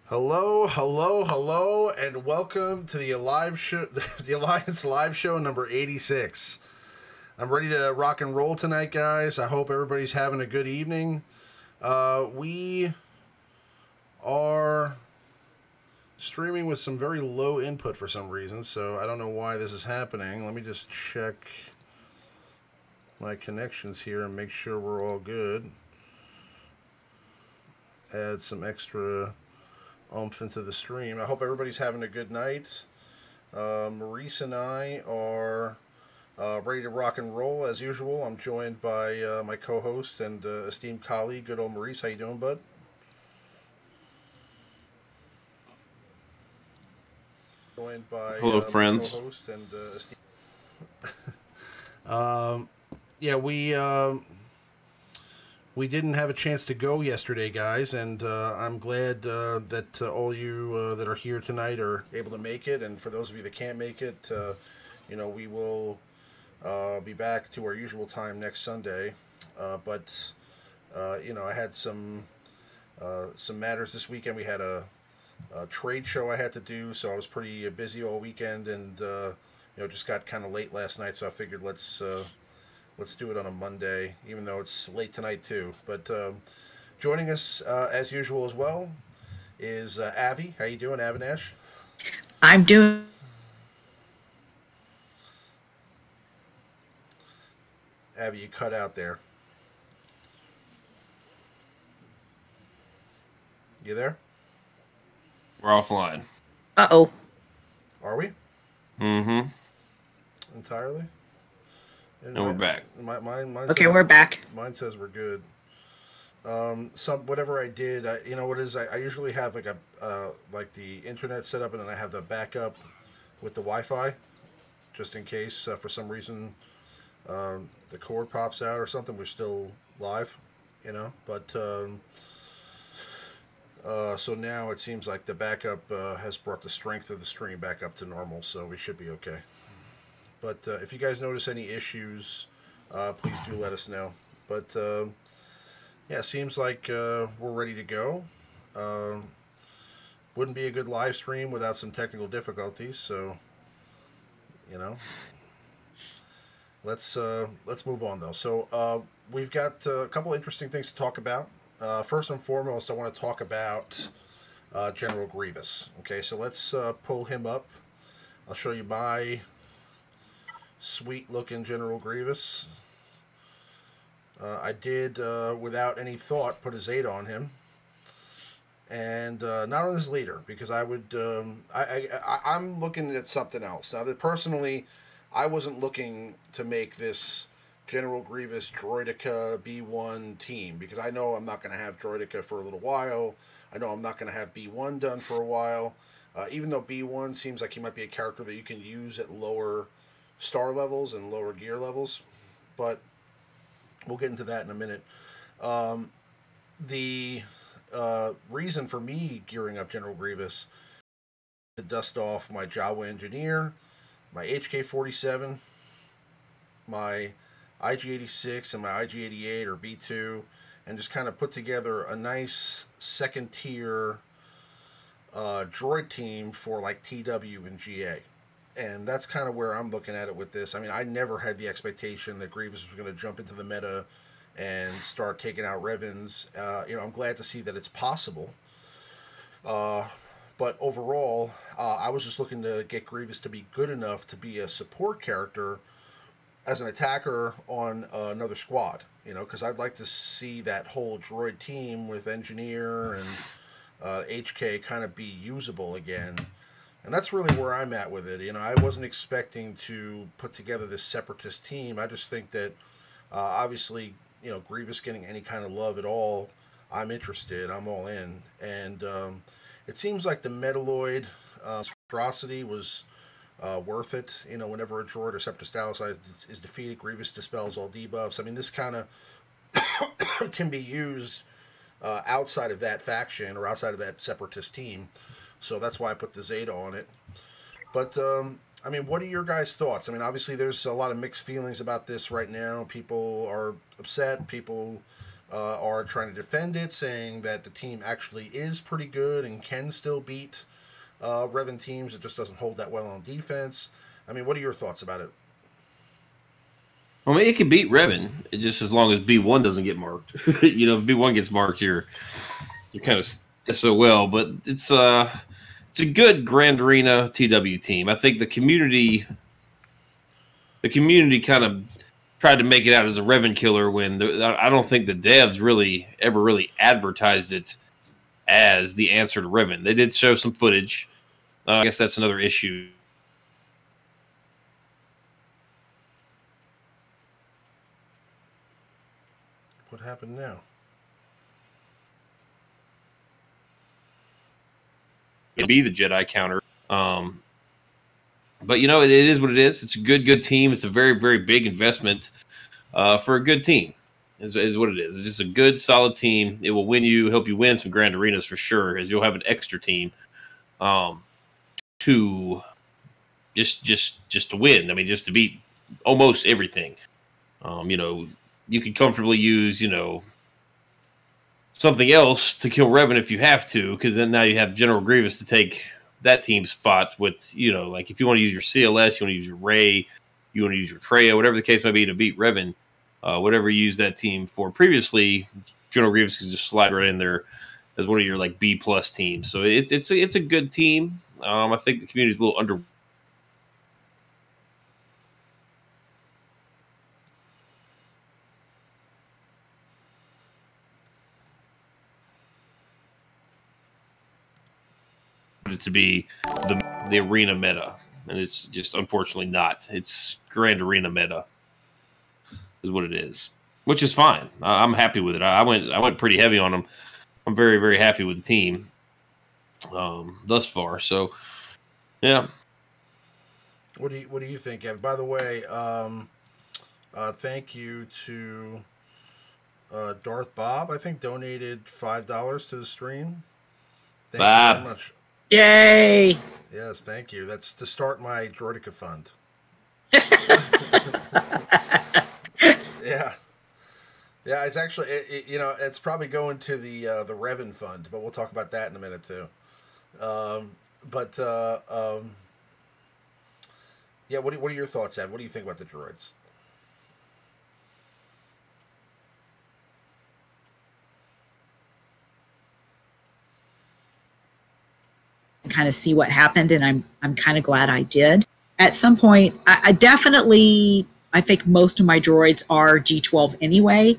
Hello, hello, hello, and welcome to the the Alliance live show number 86. I'm ready to rock and roll tonight, guys. I hope everybody's having a good evening. We are streaming with some very low input for some reason, so I don't know why this is happening. Let me just check my connections here and make sure we're all good. Add some extra oomph into the stream. I hope everybody's having a good night. Maurice and I are ready to rock and roll as usual. I'm joined by my co-host and esteemed colleague, good old Maurice. How you doing, bud? Joined by hello, friends. co-host and yeah, we didn't have a chance to go yesterday, guys, and I'm glad that all you that are here tonight are able to make it. And for those of you that can't make it, you know, we will be back to our usual time next Sunday. But you know, I had some matters this weekend. We had a trade show I had to do, so I was pretty busy all weekend, and you know, just got kind of late last night. So I figured let's do it on a Monday, even though it's late tonight too. But joining us as usual as well is Avi. How you doing, Avinash? I'm doing. Avi, you cut out there. You there? We're offline. Uh-oh. Are we? Mm-hmm. Entirely? And we're back. Mine Okay, says, we're back. Mine says we're good. Whatever I did, you know what it is? I usually have like like the internet set up, and then I have the backup with the Wi-Fi, just in case for some reason the cord pops out or something. We're still live, you know. But so now it seems like the backup has brought the strength of the stream back up to normal, so we should be okay. But if you guys notice any issues, please do let us know. But yeah, seems like we're ready to go. Wouldn't be a good live stream without some technical difficulties, so you know. Let's move on though. So we've got a couple interesting things to talk about. First and foremost, I want to talk about General Grievous. Okay, so let's pull him up. I'll show you my sweet looking General Grievous. I did without any thought put a Zeta on him, and not on his leader, because I would I'm looking at something else now. That personally, I wasn't looking to make this General Grievous Droidica B1 team, because I know I'm not going to have Droidica for a little while. I know I'm not going to have B1 done for a while, even though B1 seems like he might be a character that you can use at lower star levels and lower gear levels, but we'll get into that in a minute. The reason for me gearing up General Grievous to dust off my Jawa Engineer, my HK-47, my IG-86 and my IG-88 or B2, and just kind of put together a nice second tier droid team for like TW and GA. And that's kind of where I'm looking at it with this. I mean, I never had the expectation that Grievous was going to jump into the meta and start taking out Revans. You know, I'm glad to see that it's possible. But overall, I was just looking to get Grievous to be good enough to be a support character as an attacker on another squad. You know, because I'd like to see that whole droid team with Engineer and HK kind of be usable again. And that's really where I'm at with it. You know, I wasn't expecting to put together this separatist team. I just think that, obviously, you know, Grievous getting any kind of love at all, I'm interested. I'm all in. And it seems like the Metaloid atrocity was worth it. You know, whenever a droid or separatist ally is defeated, Grievous dispels all debuffs. I mean, this kind of can be used outside of that faction or outside of that separatist team. So that's why I put the Zeta on it. But, I mean, what are your guys' thoughts? I mean, obviously there's a lot of mixed feelings about this right now. People are upset. People are trying to defend it, saying that the team actually is pretty good and can still beat Revan teams. It just doesn't hold that well on defense. I mean, what are your thoughts about it? I mean, it can beat Revan, just as long as B1 doesn't get marked. You know, if B1 gets marked, you're kind of SOL. But it's a good Grand Arena TW team. I think the community kind of tried to make it out as a Revan killer when I don't think the devs ever really advertised it as the answer to Revan. They did show some footage. I guess that's another issue. What happened now? It'd be the Jedi counter. But, you know, it is what it is. It's a good team. It's a very, very big investment for a good team is what it is. It's just a good, solid team. It will help you win some Grand Arenas for sure, as you'll have an extra team to just to win. I mean, just to beat almost everything. You know, you could comfortably use, you know, something else to kill Revan if you have to, because then now you have General Grievous to take that team's spot with, you know, like if you want to use your CLS, you want to use your Rey, you want to use your Treo, whatever the case may be to beat Revan, whatever you used that team for previously, General Grievous can just slide right in there as one of your like B+ teams. So it's a good team. I think the community is a little under. It to be the arena meta, and it's just unfortunately not. It's Grand Arena meta is what it is, which is fine. I'm happy with it. I went pretty heavy on them. I'm very, very happy with the team thus far. So yeah. What do you think, Evan? By the way, thank you to Darth Bob. I think donated $5 to the stream. Thank you very much. Yay! Yes, thank you. That's to start my Droidica fund. Yeah. Yeah, it's actually, you know, it's probably going to the Revan fund, but we'll talk about that in a minute too. Yeah, what are your thoughts, Ed? What do you think about the droids? Kind of see what happened, and I'm kind of glad I did. At some point, I think most of my droids are G12 anyway,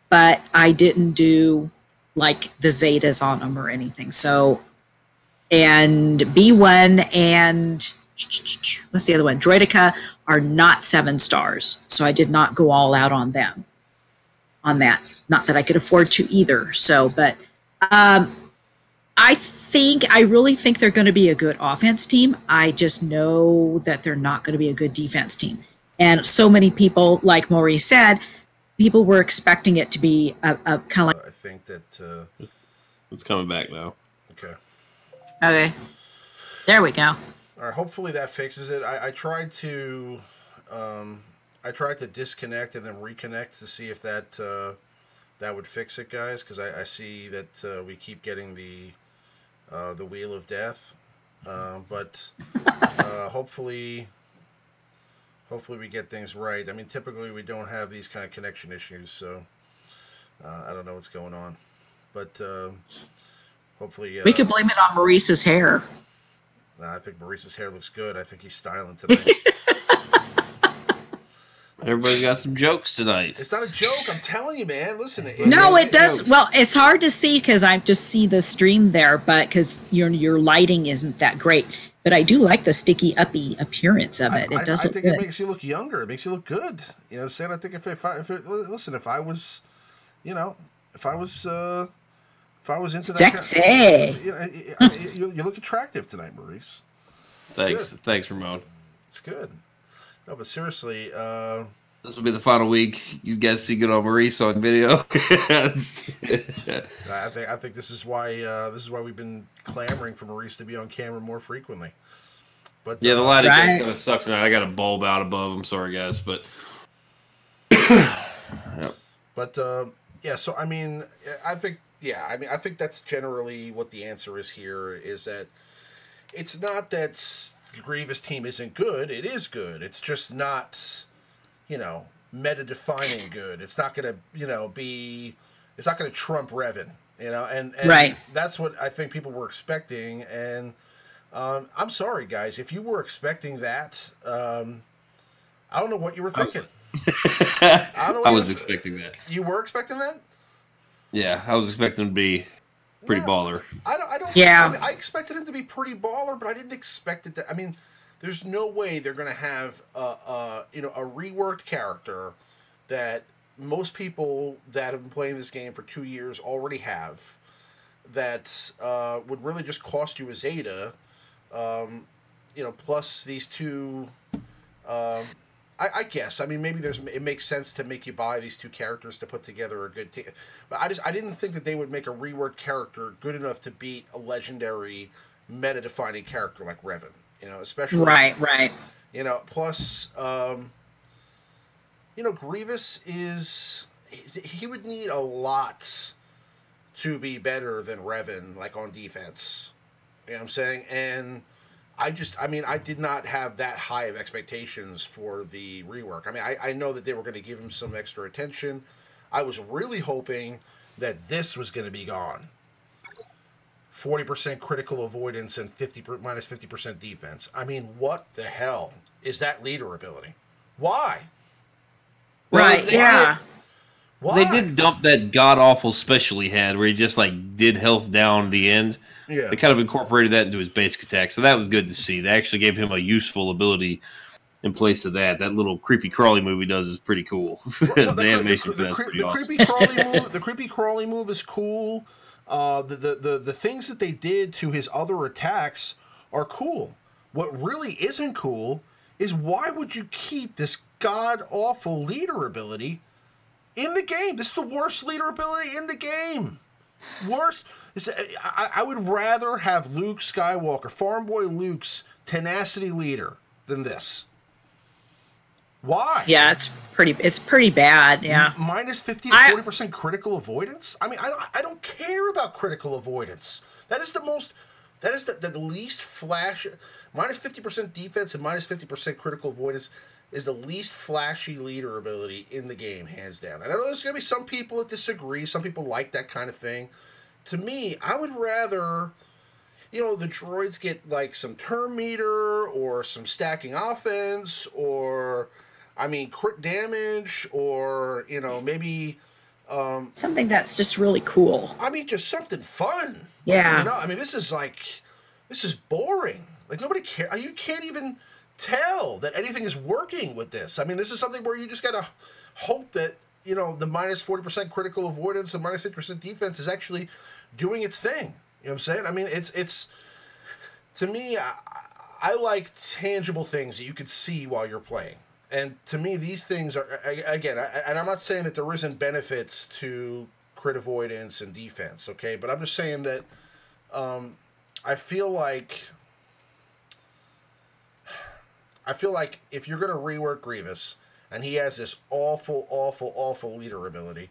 but I didn't do like the Zetas on them or anything. So, and B1 and what's the other one? Droidica are not 7 stars, so I did not go all out on them. On that, not that I could afford to either. So, but I really think they're going to be a good offense team. I just know that they're not going to be a good defense team. And so many people, like Maurice said, people were expecting it to be a kind of like. I think that it's coming back now. Okay. Okay. There we go. All right. Hopefully that fixes it. I tried to disconnect and then reconnect to see if that would fix it, guys. Because I see that we keep getting the Wheel of Death, but hopefully we get things right. I mean, typically we don't have these kind of connection issues, so I don't know what's going on, but hopefully we could blame it on Maurice's hair. Nah, I think Maurice's hair looks good. I think he's styling today. Everybody's got some jokes tonight. It's not a joke. I'm telling you, man. Listen. No, it does. Jokes. Well, it's hard to see because I just see the stream there, but because your lighting isn't that great. But I do like the sticky uppy appearance of it. It does look good. I think it makes you look younger. It makes you look good. You know what I'm saying? I think if I was, you know, if I was into sexy. That you look attractive tonight, Maurice. Thanks, Ramon. It's good. No, but seriously, this will be the final week. You guys see good on Maurice on video. I think this is why we've been clamoring for Maurice to be on camera more frequently. But yeah, the lighting kind of sucks tonight. I got a bulb out above. I'm sorry, guys, but But Yeah, so I mean, I think yeah, I mean, I think that's generally what the answer is here. Is that it's not that Grievous team isn't good; it is good. It's just not, you know, meta defining good. It's not going to, you know, be. It's not going to trump Revan, you know, and Right. that's what I think people were expecting. And I'm sorry, guys, if you were expecting that, I don't know what you were thinking. I don't know I what was expecting that. you were expecting that. Yeah, I was expecting him to be pretty No, baller. I don't. I Yeah. mean, I expected him to be pretty baller, but I didn't expect it to. I mean, there's no way they're going to have you know, a reworked character that most people that have been playing this game for 2 years already have. That would really just cost you a Zeta. You know, plus these two. Um, I guess. I mean, maybe it makes sense to make you buy these two characters to put together a good team. But I didn't think that they would make a reworked character good enough to beat a legendary, meta-defining character like Revan. You know, especially Right. Right. you know. Plus, you know, Grievous is he would need a lot to be better than Revan, like on defense. You know what I'm saying? And I mean, I did not have that high of expectations for the rework. I mean, I know that they were going to give him some extra attention. I was really hoping that this was going to be gone. 40% critical avoidance and 50% defense. I mean, what the hell is that leader ability? Why? Right. Well, Yeah. Why? They did dump that god awful special he had, where he just like did health down the end. Yeah. They kind of incorporated that into his basic attack, so that was good to see. They actually gave him a useful ability in place of that. That little creepy crawly move he does is pretty cool. The animation for that's pretty awesome. Creepy crawly move. The creepy crawly move is cool. The things that they did to his other attacks are cool. What really isn't cool is why would you keep this god awful leader ability in the game? This is the worst leader ability in the game. Worst. I would rather have Luke Skywalker, Farm Boy Luke's tenacity leader, than this. Why? Yeah. It's pretty bad. Yeah. Minus 50 to 40% critical avoidance? I mean, I don't care about critical avoidance. That is the most. That is the least flash. Minus 50% defense and minus 50% critical avoidance is the least flashy leader ability in the game, hands down. And I know there's going to be some people that disagree. Some people like that kind of thing. To me, I would rather, you know, the droids get like some turn meter or some stacking offense or, I mean, crit damage or, you know, maybe. Something that's just really cool. I mean, just something fun. Yeah. You know, I mean, this is boring. Like, nobody cares. You can't even tell that anything is working with this. I mean, this is something where you just got to hope that, you know, the minus 40% critical avoidance and minus 50% defense is actually doing its thing. You know what I'm saying? I mean, it's to me, I like tangible things that you could see while you're playing. And to me, these things are, again, and I'm not saying that there isn't benefits to crit avoidance and defense, okay? But I'm just saying that I feel like if you're going to rework Grievous and he has this awful, awful, awful leader ability,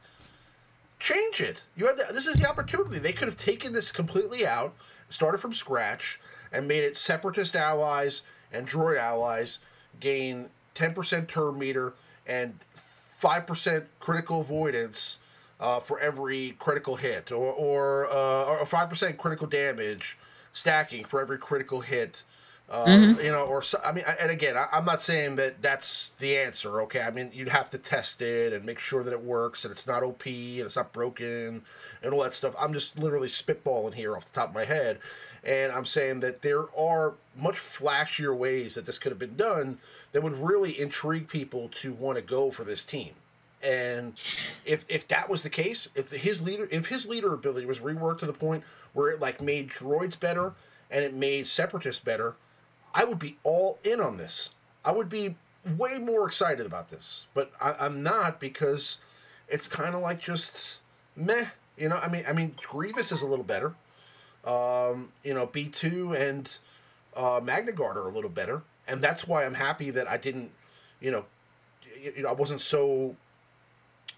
change it. This is the opportunity. They could have taken this completely out, started from scratch, and made it Separatist allies and droid allies gain 10% turn meter and 5% critical avoidance for every critical hit, or 5% critical damage stacking for every critical hit. You know, or I mean, and again, I'm not saying that that's the answer. Okay, I mean, you'd have to test it and make sure that it works and it's not OP and it's not broken and all that stuff. I'm just literally spitballing here off the top of my head, and I'm saying that there are much flashier ways that this could have been done that would really intrigue people to want to go for this team. And if that was the case, if his leader ability was reworked to the point where it like made droids better and it made separatists better, I would be all in on this. I would be way more excited about this, but I'm not, because it's kind of like just meh. You know, I mean, Grievous is a little better. You know, B2 and Magna Guard are a little better, and that's why I'm happy that I didn't, you know, I wasn't so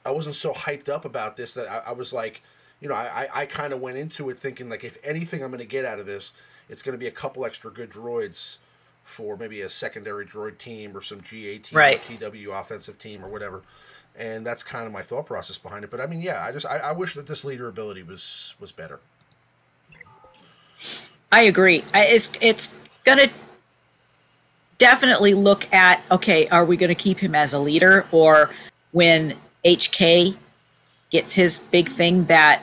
I wasn't so hyped up about this that I was like, you know, I kind of went into it thinking like, if anything I'm going to get out of this, it's going to be a couple extra good droids for maybe a secondary droid team or some GA team Right. or TW offensive team or whatever. And that's kind of my thought process behind it. But I mean, yeah, I wish that this leader ability was better. I agree. It's gonna definitely look at, okay, are we going to keep him as a leader, or when HK gets his big thing, that,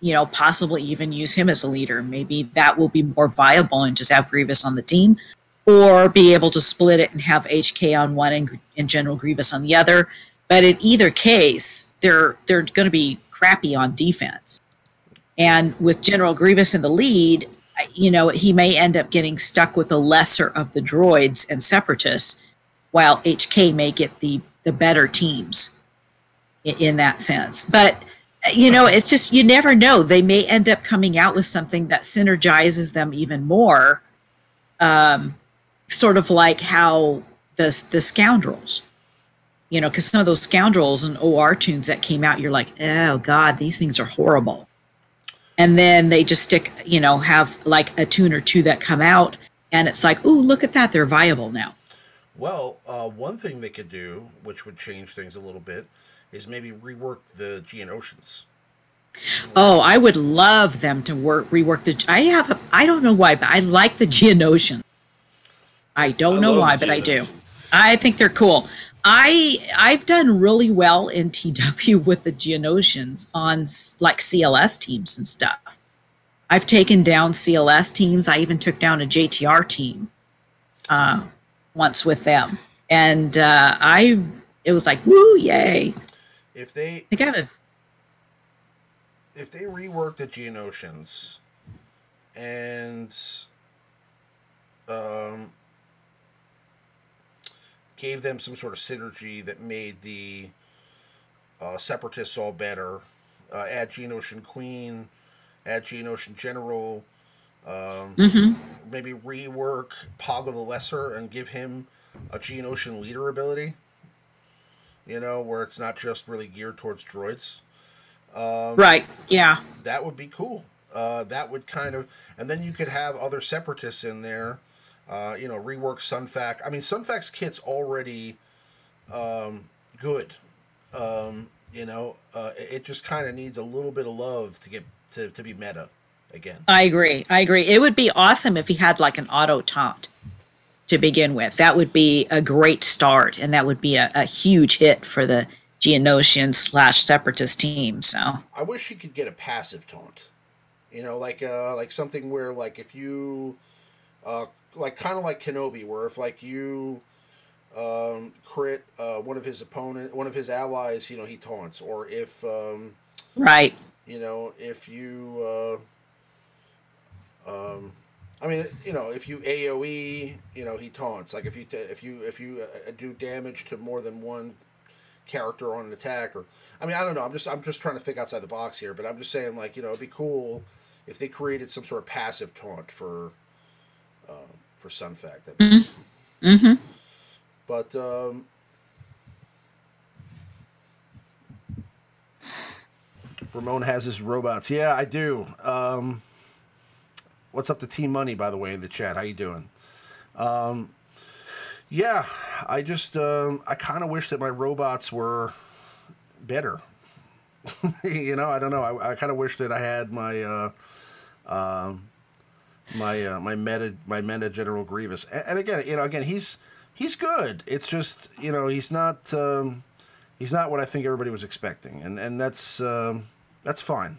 you know, possibly even use him as a leader. Maybe that will be more viable and just have Grievous on the team, or be able to split it and have HK on one and General Grievous on the other. But in either case, they're going to be crappy on defense. And with General Grievous in the lead, you know, he may end up getting stuck with the lesser of the droids and separatists, while HK may get the better teams in that sense. But, you know, it's just, you never know. They may end up coming out with something that synergizes them even more, sort of like how the scoundrels, you know, because some of those scoundrels and OR tunes that came out, you're like, oh God, these things are horrible. And then they just stick, you know, have like a tune or two that come out, and it's like, ooh, look at that, they're viable now. Well, one thing they could do, which would change things a little bit, is maybe rework the Geonosians. Oh, I would love them to rework the. I don't know why, but I like the Geonosians. I don't know why, but I do. I think they're cool. I've done really well in TW with the Geonosians on like CLS teams and stuff. I've taken down CLS teams. I even took down a JTR team once with them, and it was like, woo, yay! If they rework the Geonosians and gave them some sort of synergy that made the separatists all better, add Geonosian Queen, add Geonosian General, maybe rework Poggle the Lesser and give him a Geonosian leader ability, you know, where it's not just really geared towards droids. Right, yeah. That would be cool. That would kind of, and then you could have other separatists in there. You know, rework Sunfac. I mean, Sunfac's kit's already good. You know, it just kind of needs a little bit of love to get to be meta again. I agree. It would be awesome if he had like an auto taunt to begin with. That would be a great start, and that would be a huge hit for the Geonosian / Separatist team. So I wish he could get a passive taunt. You know, like something where, like, if you like kind of like Kenobi, where if like you crit one of his allies, you know, he taunts, or if right, you know, if you I mean, you know, if you AOE, you know, he taunts. Like if you do damage to more than one character on an attack, or I mean, I don't know. I'm just trying to think outside the box here, but I'm just saying, like, you know, it'd be cool if they created some sort of passive taunt for Sunfac. But Ramon has his robots. Yeah, I do. What's up to TMoney, by the way, in the chat? How you doing? Yeah, I just I kind of wish that my robots were better. You know, I don't know. I kind of wish that I had my my meta General Grievous. And again, you know, he's good. It's just, you know, he's not what I think everybody was expecting, and that's fine.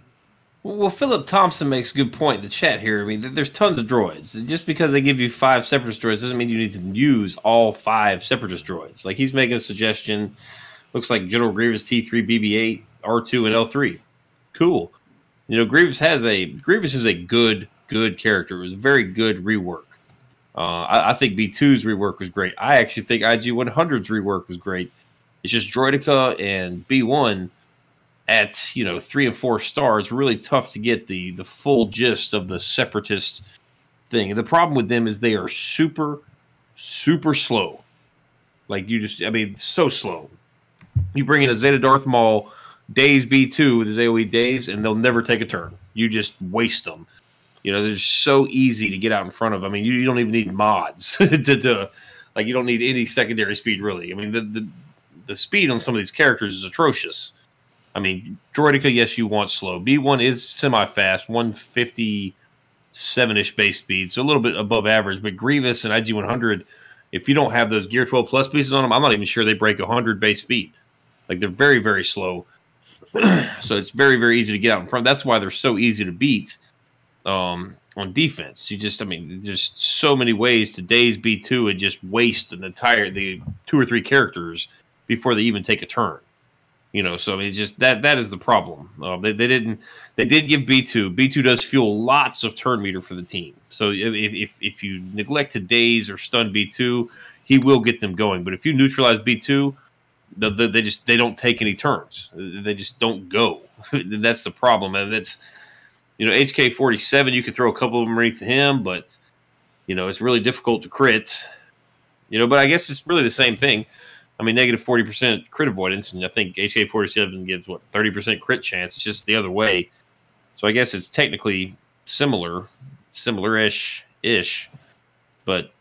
Well, Philip Thompson makes a good point in the chat here. I mean, there's tons of droids. Just because they give you 5 Separatist droids doesn't mean you need to use all 5 Separatist droids. Like, he's making a suggestion. Looks like General Grievous T3, BB-8, R2, and L3. Cool. You know, Grievous is a good character. It was a very good rework. I think B2's rework was great. I actually think IG-100's rework was great. It's just Droideka and B1 at, you know, 3 and 4 stars, really tough to get the full gist of the Separatist thing. And the problem with them is they are super, super slow. Like, so slow. You bring in a Zeta Darth Maul, Days B2 with his AoE Days, and they'll never take a turn. You just waste them. You know, they're so easy to get out in front of. I mean, you don't even need mods to like, you don't need any secondary speed, really. I mean, the speed on some of these characters is atrocious. I mean, Droidica, yes, you want slow. B1 is semi-fast, 157-ish base speed, so a little bit above average. But Grievous and IG-100, if you don't have those Gear 12 Plus pieces on them, I'm not even sure they break 100 base speed. Like, they're very, very slow. So it's very, very easy to get out in front. That's why they're so easy to beat on defense. I mean, there's so many ways to daze B2 and just waste the 2 or 3 characters before they even take a turn. You know, so I mean, it's just that is the problem. They did give B2. B2 does fuel lots of turn meter for the team. So if you neglect to daze or stun B2, he will get them going. But if you neutralize B2, they don't take any turns. They just don't go. That's the problem. And that's, you know, HK-47, you could throw a couple of them underneath him, but, you know, it's really difficult to crit. You know, but I guess it's really the same thing. I mean, negative 40% crit avoidance, and I think HK-47 gives, 30% crit chance. It's just the other way. So I guess it's technically similar-ish, but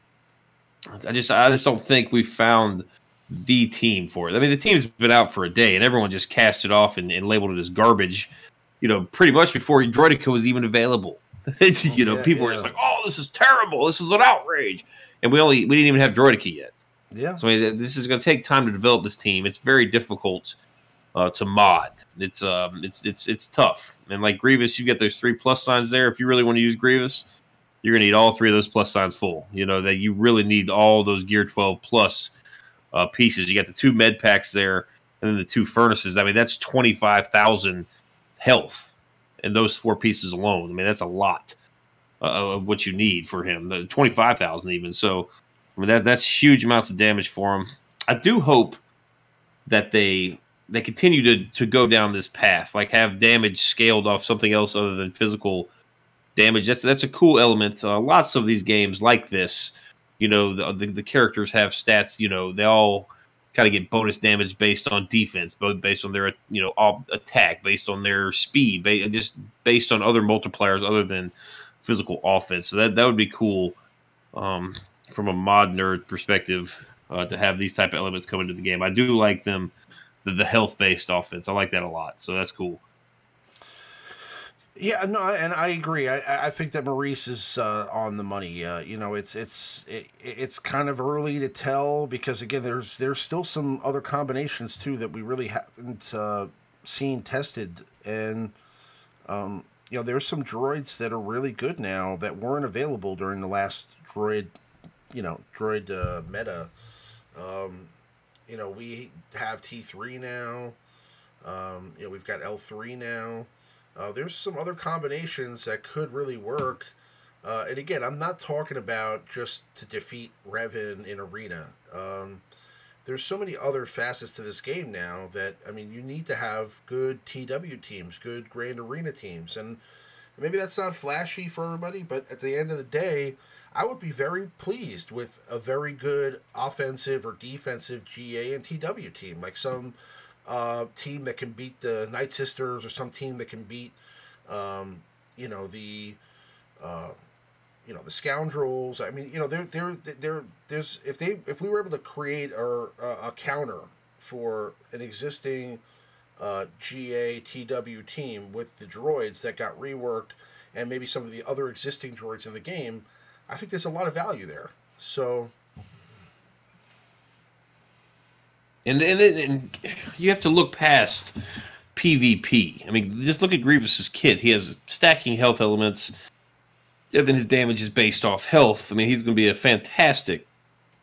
I just don't think we found the team for it. I mean, the team's been out for a day, and everyone just cast it off and labeled it as garbage, you know, pretty much before Droidica was even available. You know, people were just like, oh, this is terrible. This is an outrage. And we didn't even have Droidica yet. Yeah. So I mean, this is going to take time to develop this team. It's very difficult to mod. It's tough. And like Grievous, you get those 3 plus signs there. If you really want to use Grievous, you're going to need all 3 of those plus signs full. You know, that you really need all those Gear 12 plus pieces. You got the 2 med packs there, and then the 2 furnaces. I mean, that's 25,000 health in those 4 pieces alone. I mean, that's a lot of what you need for him. The 25,000 even. So, I mean, that's huge amounts of damage for him. I do hope that they continue to go down this path, like have damage scaled off something else other than physical damage. That's a cool element. Lots of these games like this, you know, the characters have stats. You know, they all kind of get bonus damage based on defense, based on their, you know, attack, based on their speed, just based on other multipliers other than physical offense. So that would be cool. From a mod nerd perspective, to have these type of elements come into the game. I do like them, the health-based offense. I like that a lot, so that's cool. Yeah, no, and I agree. I think that Maurice is on the money. You know, it's kind of early to tell because again, there's still some other combinations too that we really haven't seen tested, and you know, there's some droids that are really good now that weren't available during the last droid meta. You know, we have T3 now. You know, we've got L3 now. There's some other combinations that could really work. And again, I'm not talking about just to defeat Revan in Arena. There's so many other facets to this game now that, I mean, you need to have good TW teams, good Grand Arena teams. And maybe that's not flashy for everybody, but at the end of the day, I would be very pleased with a very good offensive or defensive GA and TW team, like some team that can beat the Night Sisters or some team that can beat, you know, the Scoundrels. I mean, you know, there's if we were able to create a counter for an existing GA TW team with the droids that got reworked and maybe some of the other existing droids in the game, I think there's a lot of value there. So, and you have to look past PvP. I mean, just look at Grievous's kit. He has stacking health elements, and then his damage is based off health. I mean, he's going to be a fantastic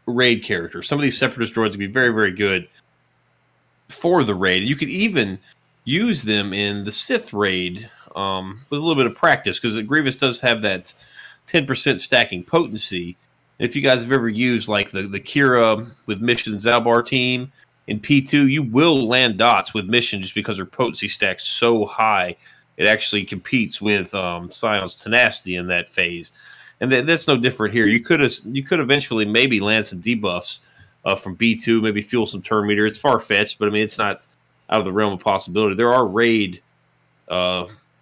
raid character. Some of these Separatist droids will be very, very good for the raid. You could even use them in the Sith raid with a little bit of practice, because Grievous does have that 10% stacking potency. If you guys have ever used like the Kira with Mission Zalbar team in P2, you will land dots with Mission just because her potency stacks so high. It actually competes with Scion's tenacity in that phase. And that's no different here. You could eventually maybe land some debuffs from B2, maybe fuel some turn meter. It's far-fetched, but I mean, it's not out of the realm of possibility. There are raid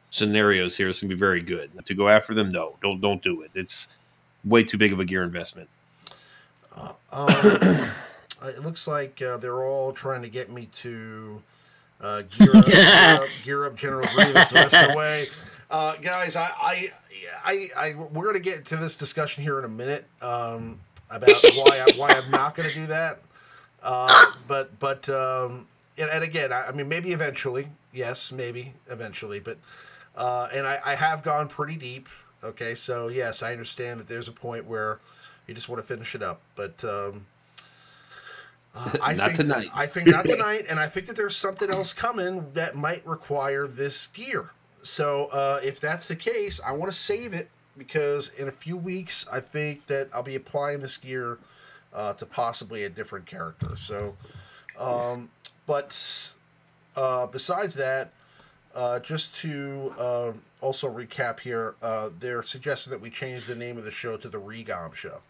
scenarios here that's going to be very good. To go after them, no, don't do it. It's way too big of a gear investment. It looks like they're all trying to get me to gear up General Grievous the rest of the way. Guys, we're going to get to this discussion here in a minute about why I'm not going to do that. And again, I mean, maybe eventually. Yes, maybe eventually. But and I have gone pretty deep. Okay, so yes, I understand that there's a point where you just want to finish it up, but I think not tonight, and I think that there's something else coming that might require this gear. So if that's the case, I want to save it because in a few weeks, I think that I'll be applying this gear to possibly a different character. So, besides that, just to also recap here, they're suggesting that we change the name of the show to the Regom Show.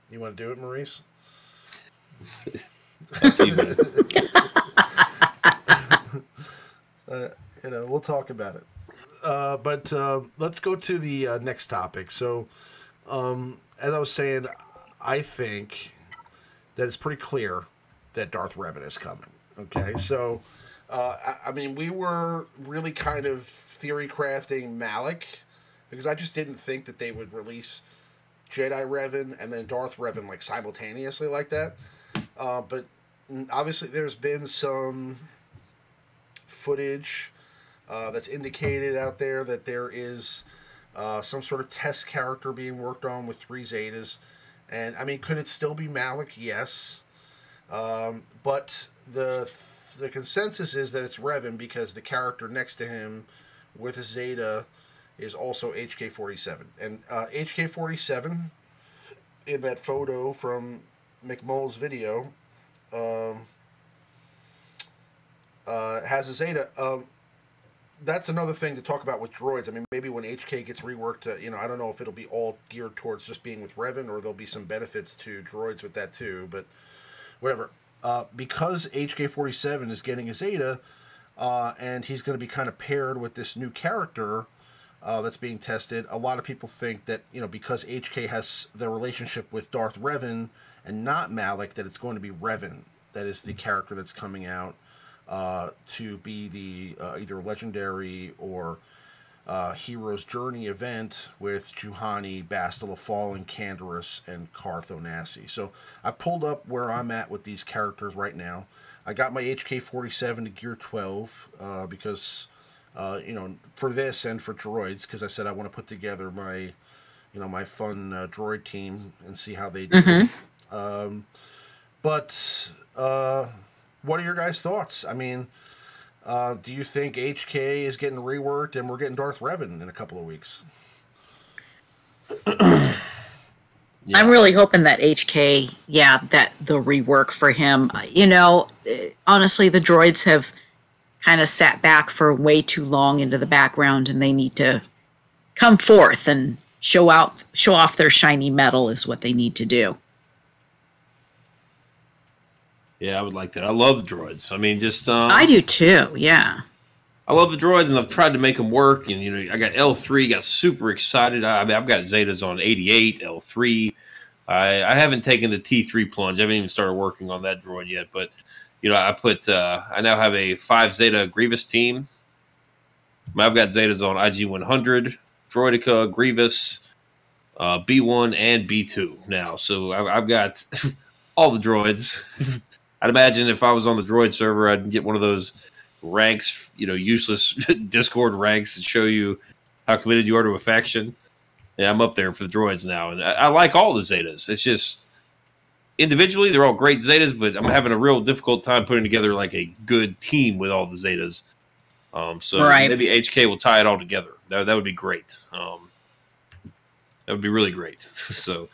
You want to do it, Maurice? We'll talk about it. But let's go to the next topic. So, as I was saying, I think that it's pretty clear that Darth Revan is coming. Okay, so I mean, we were really kind of theory crafting Malik because I just didn't think that they would release Jedi Revan and then Darth Revan like simultaneously like that. But obviously, there's been some footage that's indicated out there that there is some sort of test character being worked on with 3 Zetas. And, I mean, could it still be Malik? Yes. But the consensus is that it's Revan because the character next to him with a Zeta is also HK-47. And HK-47, in that photo from McMull's video, has a Zeta. That's another thing to talk about with droids. I mean, maybe when HK gets reworked, I don't know if it'll be all geared towards just being with Revan, or there'll be some benefits to droids with that too, but whatever. Because HK-47 is getting a Zeta, and he's going to be kind of paired with this new character that's being tested, a lot of people think that, because HK has the relationship with Darth Revan and not Malik, that it's going to be Revan that is the character that's coming out to be the either legendary or Hero's Journey event with Juhani, Bastila Fallen, Canderous, and Karth Onasi. So I pulled up where I'm at with these characters right now. I got my HK-47 to Gear 12 because, for this and for droids, because I said I want to put together my, my fun droid team and see how they do. Mm-hmm. But what are your guys' thoughts? I mean, do you think HK is getting reworked and we're getting Darth Revan in a couple of weeks? Yeah. I'm really hoping that HK, that the rework for him. Honestly, the droids have kind of sat back for way too long into the background, and they need to come forth and show off their shiny metal is what they need to do. Yeah, I would like that. I love the droids. I mean, just I do too. Yeah, I love the droids, and I've tried to make them work. And I got L3, got super excited. I've got Zetas on 88, L3. I haven't taken the T3 plunge. I haven't even started working on that droid yet. But I now have a 5 Zeta Grievous team. I've got Zetas on IG-100, Droidica, Grievous, B1, and B2 now. So I've got all the droids. I'd imagine if I was on the droid server, I'd get one of those ranks, useless Discord ranks that show you how committed you are to a faction. Yeah, I'm up there for the droids now, and I like all the Zetas. It's just individually they're all great Zetas, but I'm having a real difficult time putting together like a good team with all the Zetas. So maybe HK will tie it all together. That would be great. That would be really great. So.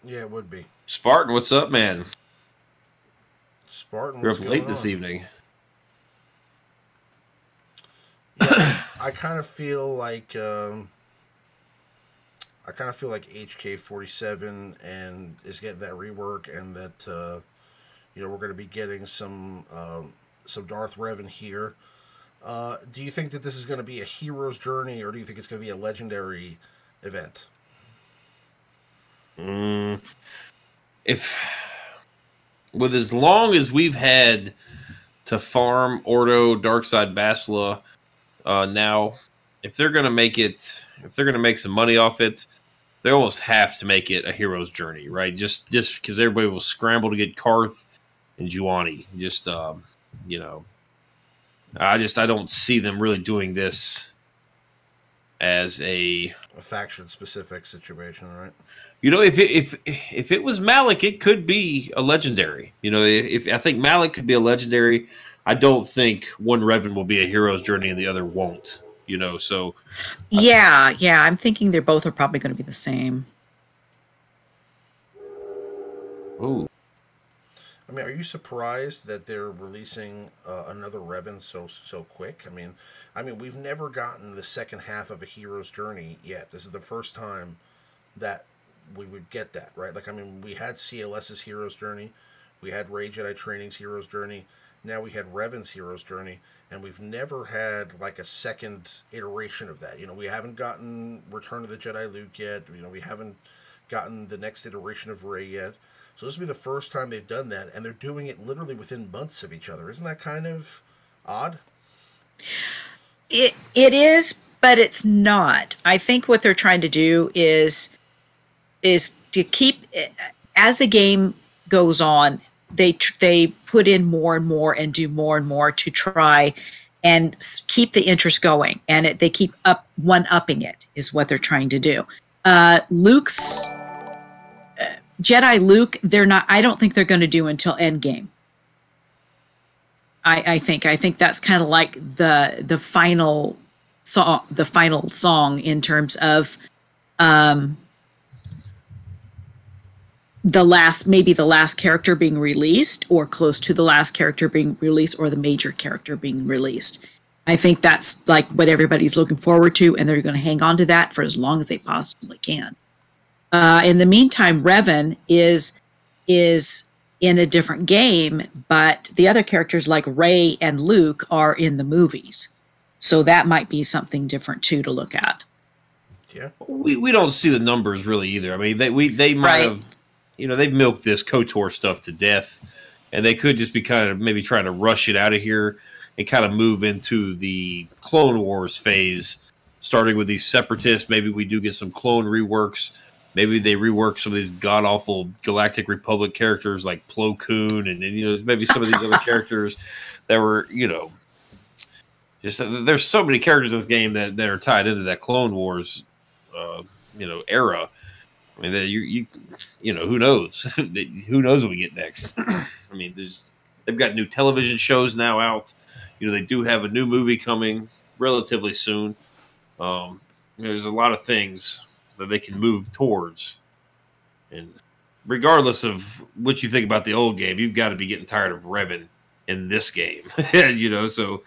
Yeah, it would be. Spartan, what's up, man? Spartan, you're up late this evening. Yeah, I kind of feel like I kind of feel like HK-47 and is getting that rework, and that we're going to be getting some Darth Revan here. Do you think that this is going to be a hero's journey, or do you think it's going to be a legendary event? If with as long as we've had to farm Ordo, Darkside Basila, now if they're going to make it, if they're going to make some money off it, they almost have to make it a hero's journey, right? Just because everybody will scramble to get Karth and Juani. Just I don't see them really doing this as a faction specific situation, right? If it was Malik, it could be a legendary. If I think Malik could be a legendary, I don't think one Revan will be a hero's journey and the other won't. So yeah, I'm thinking they're both are probably going to be the same. Ooh. I mean, are you surprised that they're releasing another Revan so quick? I mean, we've never gotten the second half of a hero's journey yet. This is the first time that we would get that, right? Like, I mean, we had CLS's hero's journey, we had Rey Jedi Training's hero's journey, now we had Revan's hero's journey, and we've never had like a second iteration of that. We haven't gotten Return of the Jedi Luke yet. We haven't gotten the next iteration of Rey yet. So this will be the first time they've done that, and they're doing it literally within months of each other. Isn't that kind of odd? It is, but it's not. I think what they're trying to do is to keep, as a game goes on, they put in more and more and do more and more to try and keep the interest going, and they keep one-upping it is what they're trying to do. Luke's Jedi Luke, I don't think they're going to do until Endgame. I think that's kind of like the final song in terms of the last character being released, or close to the last character being released, or the major character being released. I think that's like what everybody's looking forward to, and they're going to hang on to that for as long as they possibly can. In the meantime, Revan is in a different game, but the other characters like Rey and Luke are in the movies, so that might be something different too to look at. Yeah, we don't see the numbers really either. I mean, they might have, they've milked this KOTOR stuff to death, and they could just be kind of maybe trying to rush it out of here and kind of move into the Clone Wars phase, starting with these separatists. Maybe we do get some clone reworks. Maybe they rework some of these god-awful Galactic Republic characters like Plo Koon, and maybe some of these other characters that were, just there's so many characters in this game that are tied into that Clone Wars, era. I mean, who knows? Who knows what we get next? I mean, they've got new television shows now out. They do have a new movie coming relatively soon. There's a lot of things that they can move towards, and regardless of what you think about the old game, you've got to be getting tired of Revan in this game. So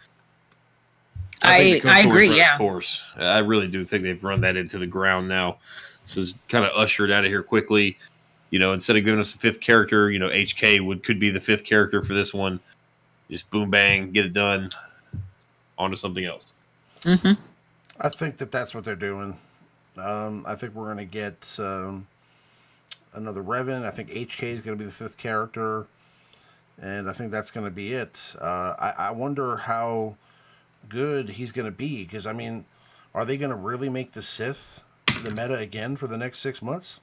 I agree. Yeah, of course, I really do think they've run that into the ground now. Just kind of ushered out of here quickly. Instead of giving us a fifth character, HK could be the fifth character for this one. Just boom bang, get it done. On to something else. Mm-hmm. I think that's what they're doing. I think we're going to get another Revan. I think HK is going to be the fifth character, and I think that's going to be it. I wonder how good he's going to be, because, I mean, are they going to really make the Sith the meta again for the next 6 months?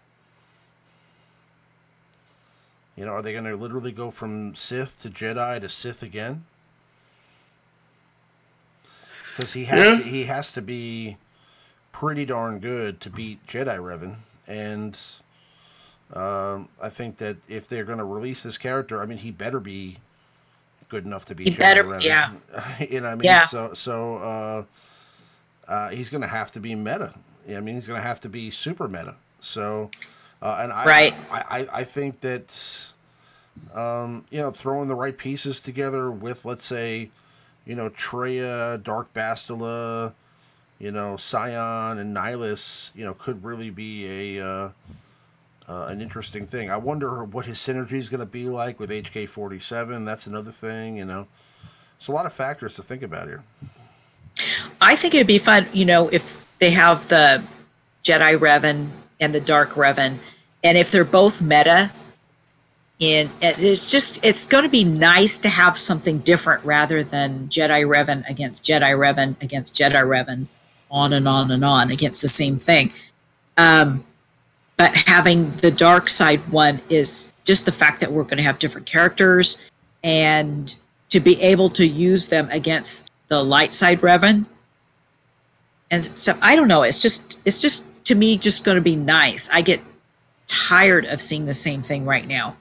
Are they going to literally go from Sith to Jedi to Sith again? Because he has to be pretty darn good to beat Jedi Revan, and I think that if they're going to release this character, I mean, he better be good enough to beat Jedi Revan. Yeah. What I mean? Yeah. So he's going to have to be meta. I mean, he's going to have to be super meta. So, and I think that throwing the right pieces together with, let's say, Traya, Dark Bastila, you know, Scion and Nihilus, you know, could really be a an interesting thing. I wonder what his synergy is going to be like with HK-47. That's another thing, you know. It's a lot of factors to think about here. I think it'd be fun, you know, if they have the Jedi Revan and the Dark Revan, and if they're both meta, it's going to be nice to have something different rather than Jedi Revan against Jedi Revan against Jedi Revan, on and on and on against the same thing. But having the dark side one is just the fact that we're going to have different characters, and to be able to use them against the light side Revan. And so I don't know. It's just to me just going to be nice. I get tired of seeing the same thing right now.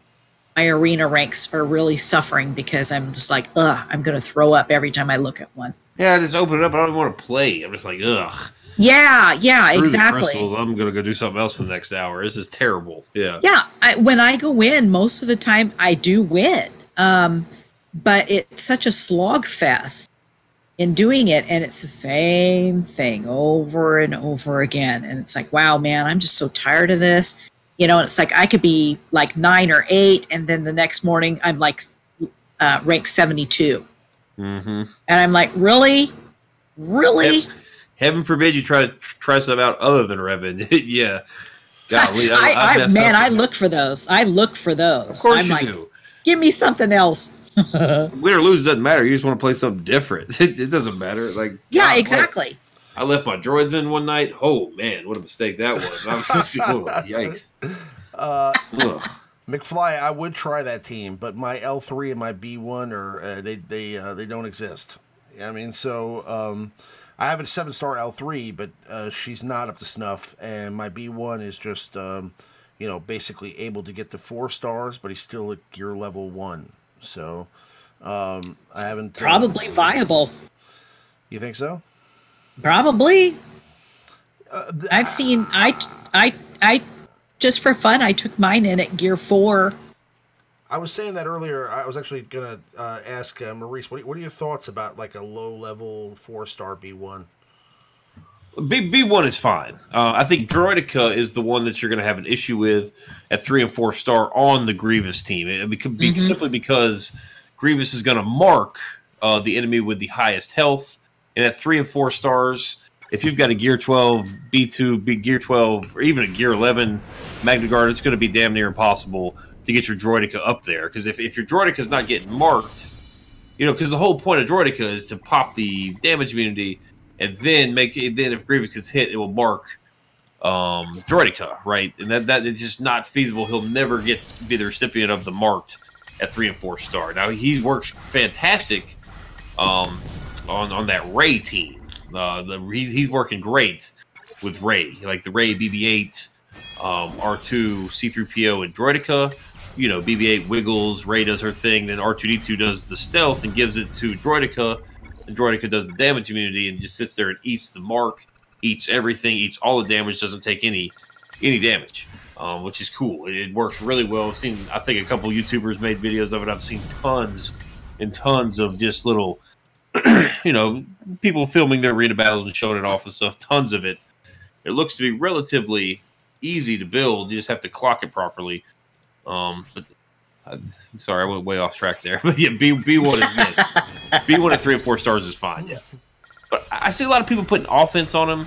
My arena ranks are really suffering because I'm just like, ugh, I'm going to throw up every time I look at one. Yeah, I just open it up. I don't even want to play. I'm just like, ugh. Yeah, Screw exactly. the crystals. I'm going to go do something else for the next hour. This is terrible. Yeah. Yeah, when I go in, most of the time I do win. But it's such a slog fest in doing it, and it's the same thing over and over again. And it's like, wow, man, I'm just so tired of this. You know, and it's like I could be like 9 or 8, and then the next morning I'm like rank 72. Mm-hmm. And I'm like, really? Heaven forbid you try something out other than Revan. Yeah. Golly, I look for those. Of course you do. Give me something else. Win or lose doesn't matter. You just want to play something different. It doesn't matter. Like, yeah, exactly. I left my droids in one night. Oh man, what a mistake that was! I was just, oh, yikes. McFly, I would try that team, but my L3 and my B1 are they don't exist. I mean, so I have a 7-star L3, but she's not up to snuff, and my B1 is just you know, basically able to get to 4 stars, but he's still at gear level 1. So I haven't probably viable. You think so? Probably. I've seen. I just for fun, I took mine in at gear 4. I was saying that earlier. I was actually gonna ask Maurice, what are your thoughts about like a low-level 4-star B1? B1 is fine. I think Droidica is the one that you're going to have an issue with at 3 and 4 star on the Grievous team. It could be simply because Grievous is going to mark the enemy with the highest health, and at 3 and 4 stars, if you've got a gear 12 B2, gear 12, or even a gear 11 Magna Guard, it's going to be damn near impossible to get your Droidica up there. Because if your Droidica is not getting marked, you know, because the whole point of Droidica is to pop the damage immunity, and then then if Grievous gets hit, it will mark Droidica, right? And that is just not feasible. He'll never be the recipient of the marked at 3 and 4 star. Now he works fantastic on that Rey team. He's working great with Rey, like the Rey BB-8, R2, C-3PO, and Droidica. You know, BB-8 wiggles, Rey does her thing, then R2-D2 does the stealth and gives it to Droidica. And Droidica does the damage immunity and just sits there and eats the mark, eats everything, eats all the damage, doesn't take any damage, which is cool. It works really well. I've seen, I think a couple YouTubers made videos of it. I've seen tons and tons of just little, you know, people filming their arena battles and showing it off and stuff. Tons of it. It looks to be relatively easy to build. You just have to clock it properly. But I'm sorry, I went way off track there. But yeah, B1 is missed. B1 at 3 and 4 stars is fine. Yeah. But I see a lot of people putting offense on him.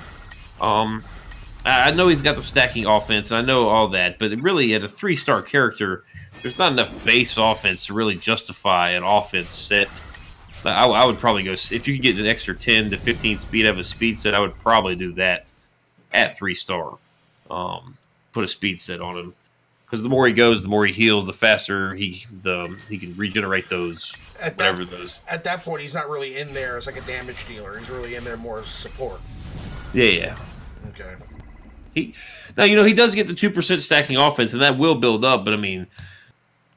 I know he's got the stacking offense, and I know all that. But really, at a 3-star character, there's not enough base offense to really justify an offense set. I would probably go, if you could get an extra 10 to 15 speed out of a speed set, I would probably do that at 3-star. Put a speed set on him. Because the more he goes, the more he heals, the faster he can regenerate those. At that point, he's not really in there as like a damage dealer. He's really in there more as support. Yeah. Okay. Now, you know, he does get the 2% stacking offense, and that will build up. But I mean,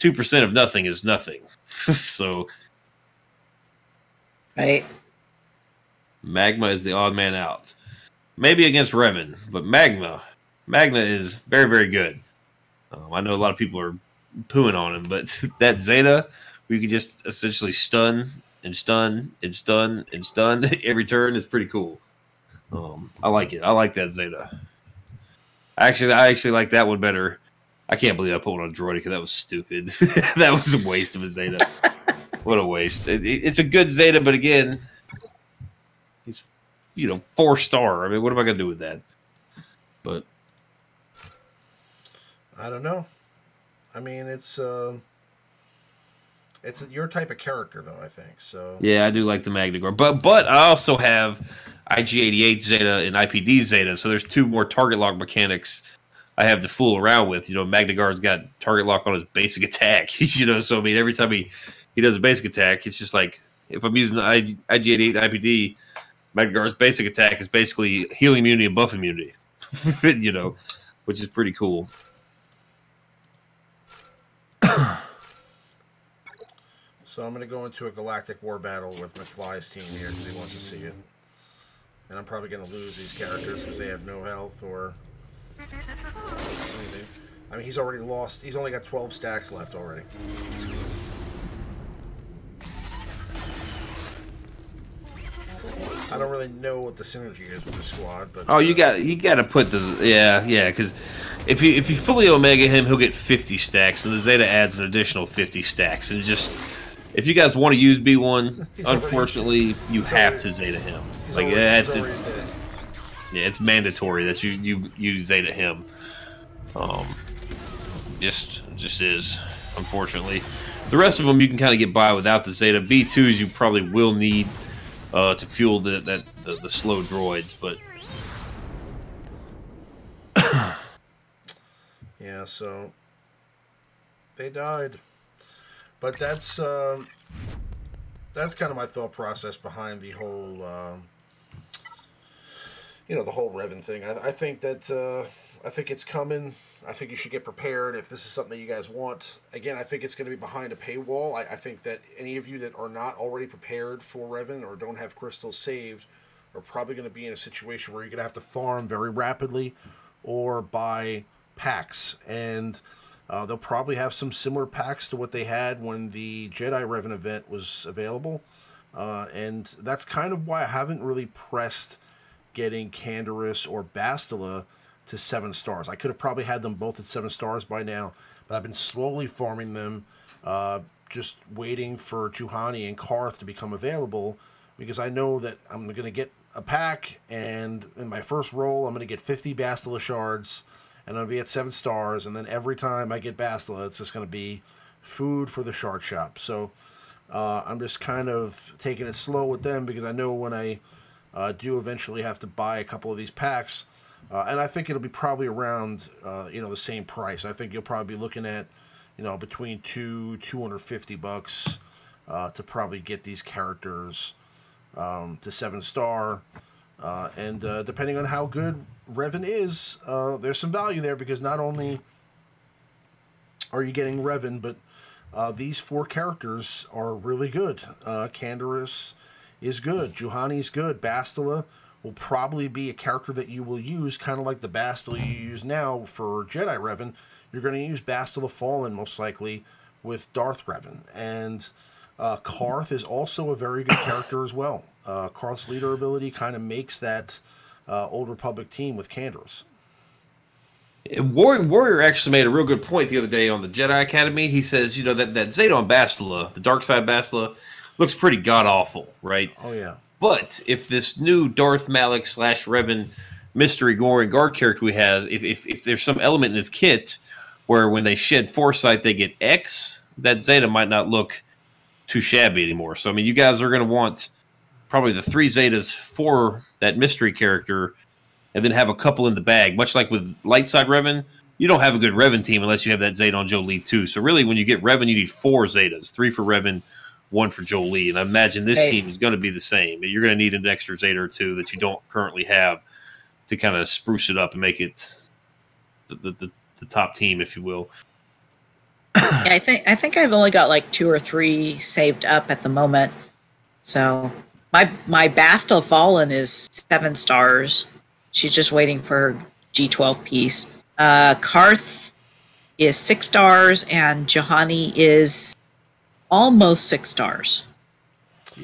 2% of nothing is nothing. So, right. Magma is the odd man out. Maybe against Revan, but Magna is very, very good. I know a lot of people are pooing on him, but that Zeta, we could just essentially stun and stun and stun and stun every turn is pretty cool. I like it. I like that Zeta. I actually like that one better. I can't believe I put one on Droidy, that was stupid. That was a waste of a Zeta. What a waste. It's a good Zeta, but again, it's 4-star. I mean, what am I gonna do with that? But I don't know. I mean, it's your type of character, though. I think so. Yeah, I do like the Magnagor, but I also have IG-88 Zeta and IPD Zeta, so there's 2 more target lock mechanics I have to fool around with. Magnagor's got target lock on his basic attack. So I mean, every time he does a basic attack, it's just like if I'm using the IG-88 IPD, Magnagor's basic attack is basically healing immunity and buff immunity. Which is pretty cool. So I'm going to go into a galactic war battle with McFly's team here because he wants to see it. And I'm probably going to lose these characters because they have no health or anything. I mean, he's already lost. He's only got 12 stacks left already. I don't really know what the synergy is with the squad, but you got to put the because if you fully Omega him, he'll get 50 stacks, and the Zeta adds an additional 50 stacks, and just if you guys want to use B1, unfortunately you have to Zeta him. Like it's mandatory that you Zeta him. Just is, unfortunately. The rest of them you can kind of get by without the Zeta. B2s you probably will need to fuel the slow droids, but yeah, so they died. But that's kind of my thought process behind the whole the whole Revan thing. I think that I think it's coming. I think you should get prepared if this is something that you guys want. Again, I think it's going to be behind a paywall. I think that any of you that are not already prepared for Revan or don't have crystals saved are probably going to be in a situation where you're going to have to farm very rapidly or buy packs. And they'll probably have some similar packs to what they had when the Jedi Revan event was available. And that's kind of why I haven't really pressed getting Canderous or Bastila to 7 stars. I could have probably had them both at 7 stars by now, but I've been slowly farming them, just waiting for Juhani and Karth to become available, because I know that I'm going to get a pack, and in my first roll, I'm going to get 50 Bastila shards, and I'm going to be at 7 stars, and then every time I get Bastila, it's just going to be food for the shard shop. So I'm just kind of taking it slow with them, because I know when I do eventually have to buy a couple of these packs, and I think it'll be probably around, the same price. I think you'll probably be looking at, between $250 to probably get these characters to 7 star. And depending on how good Revan is, there's some value there, because not only are you getting Revan, but these 4 characters are really good. Canderous is good. Juhani's good. Bastila will probably be a character that you will use, kind of like the Bastila you use now for Jedi Revan. You're going to use Bastila Fallen, most likely, with Darth Revan. And Karth is also a very good character as well. Karth's leader ability kind of makes that Old Republic team with Canderous. Warrior actually made a real good point the other day on the Jedi Academy. He says, that Zeta on Bastila, the dark side Bastila, looks pretty god-awful, right? Oh, yeah. But if this new Darth Malak / Revan mystery Goring guard character we have, if there's some element in his kit where when they shed Foresight they get X, that Zeta might not look too shabby anymore. So, I mean, you guys are going to want probably the 3 Zetas for that mystery character, and then have a couple in the bag. Much like with Light Side Revan, you don't have a good Revan team unless you have that Zeta on Jolee too. So really, when you get Revan, you need 4 Zetas, 3 for Revan, 1 for Jolee. And I imagine this team is going to be the same. You're going to need an extra Zeta or 2 that you don't currently have to kind of spruce it up and make it the top team, if you will. Yeah, I think I've only got like 2 or 3 saved up at the moment. So my Bastila Fallen is 7 stars. She's just waiting for G12 piece. Karth is 6 stars, and Juhani is almost 6 stars.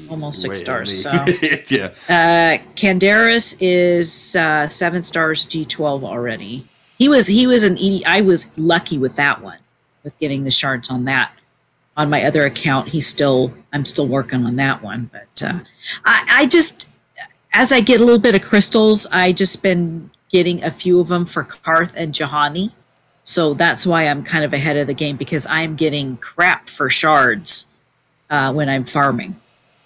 almost 6 stars. So yeah. Candaris is 7 stars G12 already. He was an I was lucky with that one, with getting the shards on that. On my other account, I'm still working on that one. But I just, as I get a little bit of crystals, I just been getting a few of them for Karth and Juhani. So that's why I'm kind of ahead of the game, because I'm getting crap for shards when I'm farming.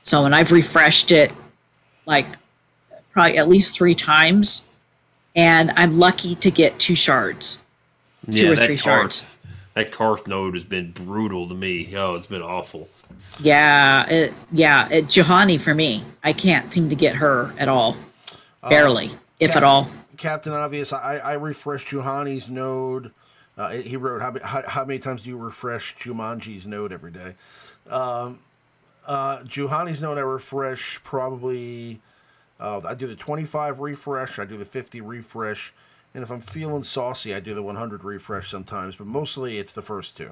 So, and I've refreshed it like probably at least 3 times, and I'm lucky to get 2 shards. Yeah, 2 or 3 shards. That Karth node has been brutal to me. Oh, it's been awful. Yeah, Juhani for me. I can't seem to get her at all. Barely, if at all. Captain Obvious, I refreshed Juhani's node. He wrote, how many times do you refresh Jumanji's node every day? Juhani's node I refresh probably, I do the 25 refresh, I do the 50 refresh, and if I'm feeling saucy, I do the 100 refresh sometimes, but mostly it's the first 2.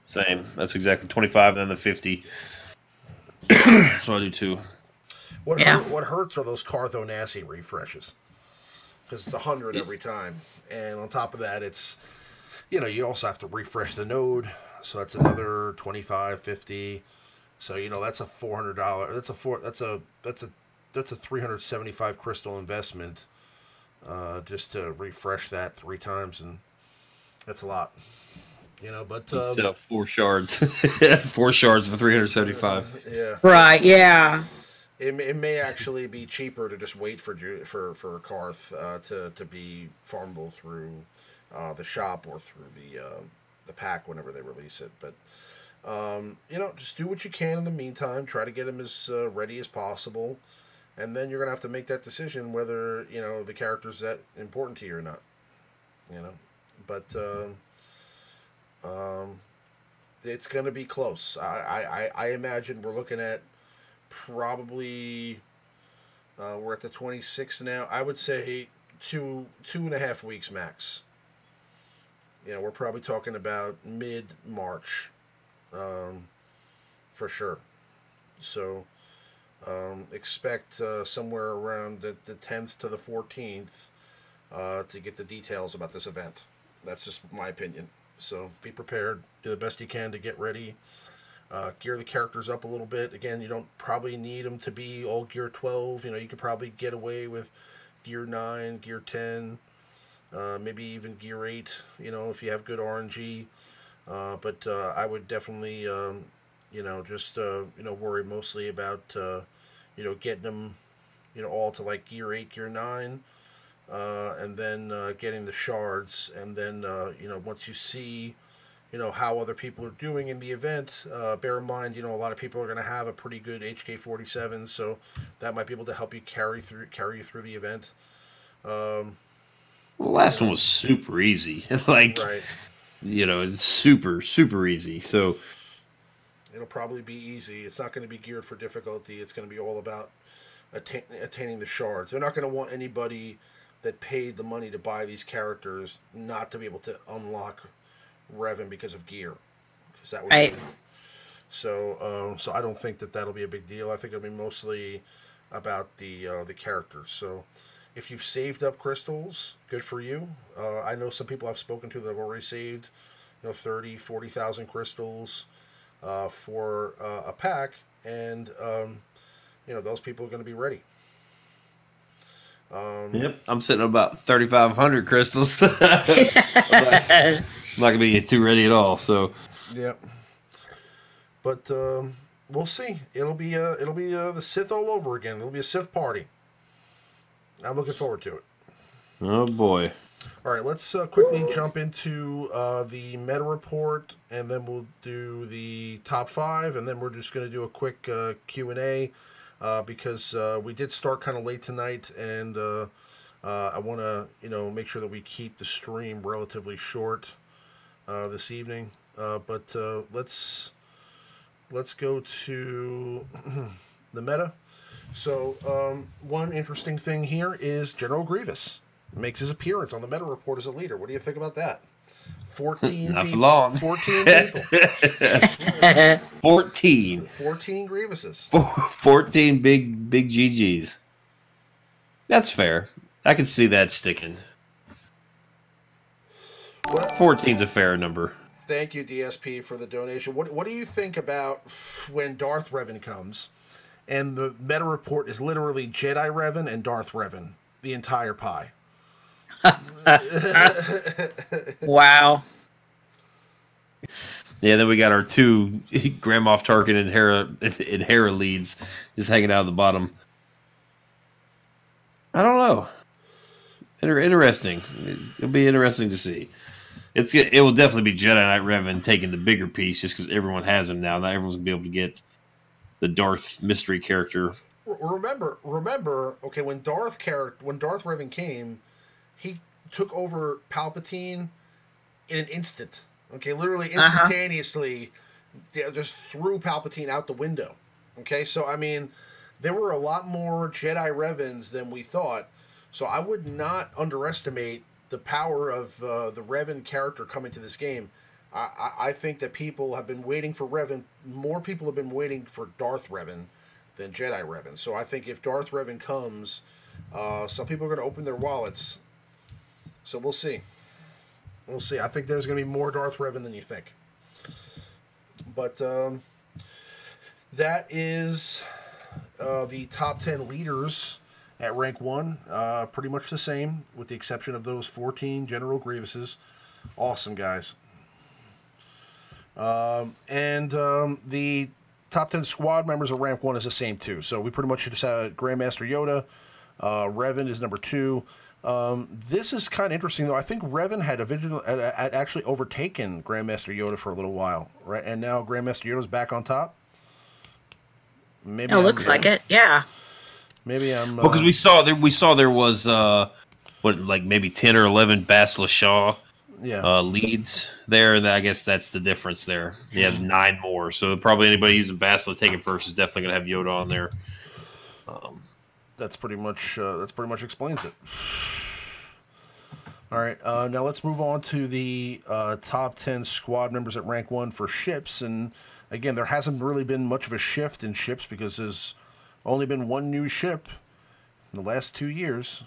Same. That's exactly 25 and then the 50. So I do too. What hurts are those Carthonasi refreshes, because it's 100 every time, and on top of that, it's, you also have to refresh the node, so that's another 25, 50. So that's a $400. That's a 375 crystal investment, just to refresh that 3 times, and that's a lot. But still 4 shards, 4 shards for 375. Yeah. Right. Yeah. It may actually be cheaper to just wait for Karth to be farmable through the shop or through the pack whenever they release it. But just do what you can in the meantime. Try to get him as ready as possible, and then you're gonna have to make that decision whether the character's that important to you or not. But it's gonna be close. I imagine we're looking at probably we're at the 26th now. I would say 2.5 weeks max. We're probably talking about mid-March, for sure. So expect somewhere around the 10th to the 14th to get the details about this event. That's just my opinion. So be prepared. Do the best you can to get ready. Gear the characters up a little bit. Again, you don't probably need them to be all gear 12. You could probably get away with gear 9, gear 10, maybe even gear 8, if you have good RNG. But I would definitely, just, worry mostly about, getting them, all to like gear 8, gear 9. And then getting the shards, and then once you see how other people are doing in the event, bear in mind a lot of people are going to have a pretty good HK-47, so that might be able to help you carry you through the event. The last one was super easy. Right. It's super easy, so it'll probably be easy. It's not going to be geared for difficulty. It's going to be all about attaining the shards. They're not going to want anybody that paid the money to buy these characters not to be able to unlock Revan because of gear, because that would right. be, so I don't think that'll be a big deal. I think it'll be mostly about the characters. So if you've saved up crystals, good for you. I know some people I've spoken to that have already saved 30,000, 40,000 crystals for a pack, and those people are going to be ready. Yep, I'm sitting at about 3,500 crystals. I'm not gonna be too ready at all. So, yep. But we'll see. It'll be the Sith all over again. It'll be a Sith party. I'm looking forward to it. Oh boy! All right, let's quickly jump into the meta report, and then we'll do the top 5, and then we're just going to do a quick Q&A. Because we did start kind of late tonight, and I want to make sure that we keep the stream relatively short this evening. But let's go to the meta. So one interesting thing here is General Grievous makes his appearance on the meta report as a leader. What do you think about that? 14 Not for people. long. 14 people. 14. 14 Grievouses. 14 big GGs. That's fair. I can see that sticking. Well, 14's a fair number. Thank you, DSP, for the donation. What do you think about when Darth Revan comes and the meta report is literally Jedi Revan and Darth Revan, the entire pie? Wow. Yeah, then we got our two Grand Moff Tarkin and Hera leads just hanging out at the bottom. I don't know. Interesting. It'll be interesting to see. It will definitely be Jedi Knight Revan taking the bigger piece just because everyone has him now. Not everyone's going to be able to get the Darth mystery character. Remember, okay, when Darth Revan came, he took over Palpatine in an instant. Okay, literally instantaneously, just threw Palpatine out the window. Okay, so I mean, there were a lot more Jedi Revans than we thought. So I would not underestimate the power of the Revan character coming to this game. I think that people have been waiting for Revan. More people have been waiting for Darth Revan than Jedi Revan. So I think if Darth Revan comes, some people are going to open their wallets. So we'll see. We'll see. I think there's going to be more Darth Revan than you think. But that is the top 10 leaders at rank 1. Pretty much the same, with the exception of those 14 General Grievouses. Awesome, guys. And the top 10 squad members of rank 1 is the same, too. So we pretty much just had Grandmaster Yoda. Revan is number 2. This is kind of interesting, though. I think Revan had actually overtaken Grandmaster Yoda for a little while, right? And now Grandmaster Yoda's back on top. Maybe it looks like it. Yeah. Maybe I'm. Well, because we saw there was like maybe 10 or 11 Bastila Shaw leads there, and I guess that's the difference there. You have 9 more, so probably anybody using Bastila taking first is definitely going to have Yoda on there. That's pretty much explains it. All right, now let's move on to the top 10 squad members at rank 1 for ships. And again, there hasn't really been much of a shift in ships because there's only been one new ship in the last 2 years.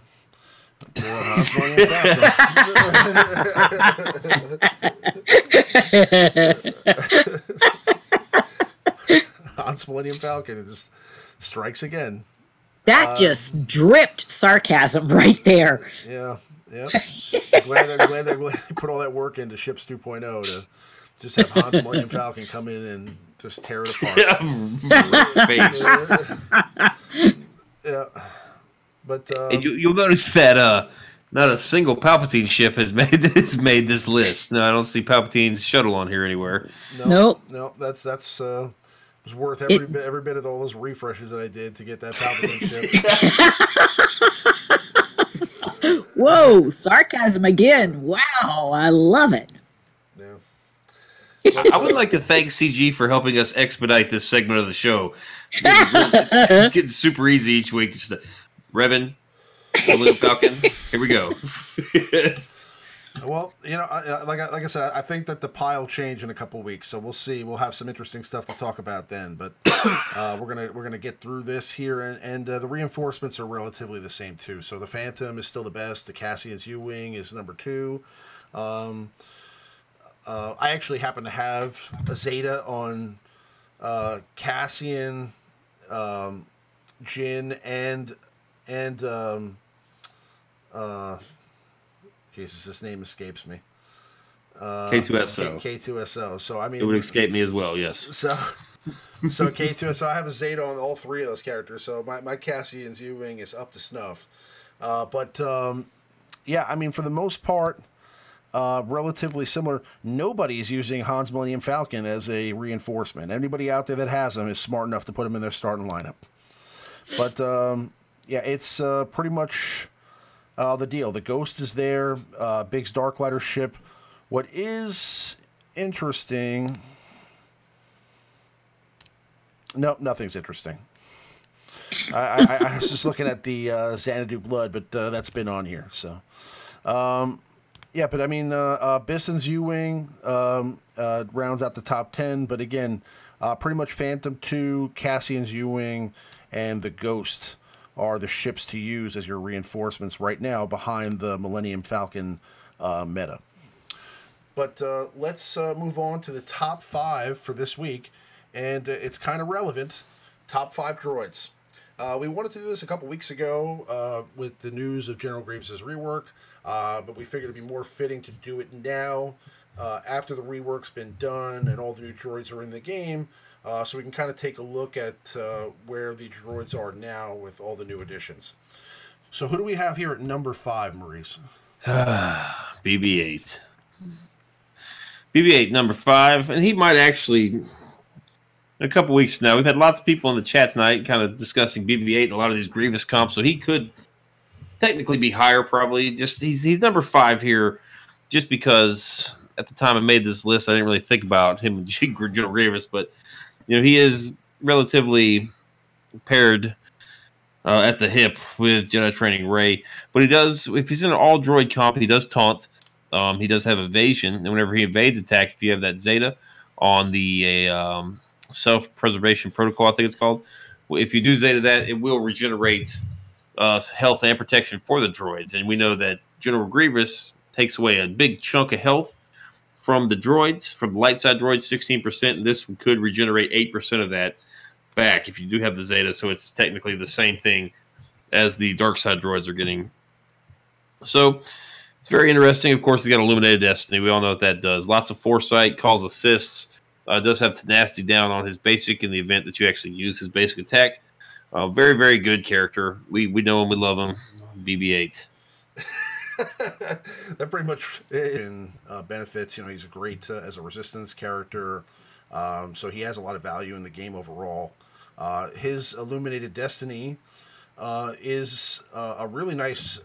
Hans Millennium Falcon just strikes again. That just dripped sarcasm right there. Yeah. glad they put all that work into Ships 2.0 to just have Hans Millennium Falcon come in and just tear it apart. Yeah. But and you'll notice that not a single Palpatine ship has made this list. No, I don't see Palpatine's shuttle on here anywhere. Nope. No, that's was worth every bit of all those refreshes that I did to get that Palpatine ship. Whoa, sarcasm again. Wow, I love it. Yeah. I would like to thank CG for helping us expedite this segment of the show. It's getting super easy each week. Just Revan, Millennium Falcon. Here we go. Well, like I said, I think that the pie will change in a couple weeks, so we'll see. We'll have some interesting stuff to talk about then. But we're gonna get through this here, and the reinforcements are relatively the same too. So the Phantom is still the best. The Cassian's U-wing is number 2. I actually happen to have a Zeta on Cassian, Jin, and Jesus, this name escapes me. K2SO. K2SO. So I mean, it would escape me as well. Yes. So K2SO. I have a Zeta on all 3 of those characters. So my Cassian's U-wing is up to snuff. Yeah, I mean, for the most part, relatively similar. Nobody's using Hans Millennium Falcon as a reinforcement. Anybody out there that has him is smart enough to put him in their starting lineup. But yeah, it's pretty much the deal. The Ghost is there. Biggs Darklighter ship. What is interesting... Nope, nothing's interesting. I was just looking at the Xanadu Blood, but that's been on here. So, Yeah, but I mean, Bison's U-Wing rounds out the top 10, but again, pretty much Phantom 2, Cassian's U-Wing, and the Ghost are the ships to use as your reinforcements right now behind the Millennium Falcon meta. But let's move on to the top 5 for this week, and it's kind of relevant. Top 5 droids. We wanted to do this a couple weeks ago with the news of General Grievous' rework, but we figured it'd be more fitting to do it now after the rework's been done and all the new droids are in the game, so we can kind of take a look at where the droids are now with all the new additions. So who do we have here at number 5, Maurice? BB-8. BB-8, number 5, and he might actually... A couple weeks from now, we've had lots of people in the chat tonight kind of discussing BB-8 and a lot of these Grievous comps, so he could technically be higher probably. Just he's number 5 here just because at the time I made this list, I didn't really think about him and General Grievous, but he is relatively paired at the hip with Jedi Training Rey. But he does, if he's in an all-droid comp, he does taunt. He does have evasion, and whenever he evades attack, if you have that Zeta on the... self-preservation protocol, I think it's called. If you do Zeta that, it will regenerate health and protection for the droids. And we know that General Grievous takes away a big chunk of health from the droids, from the light side droids, 16%, and this could regenerate 8% of that back if you do have the Zeta, so it's technically the same thing as the dark side droids are getting. So it's very interesting. Of course, he's got Illuminated Destiny. We all know what that does. Lots of foresight, calls assists. Does have tenacity down on his basic in the event that you actually use his basic attack. Very, very good character. We know him, we love him. BB-8. That pretty much in benefits. He's a great as a resistance character, so he has a lot of value in the game overall. His Illuminated Destiny is a really nice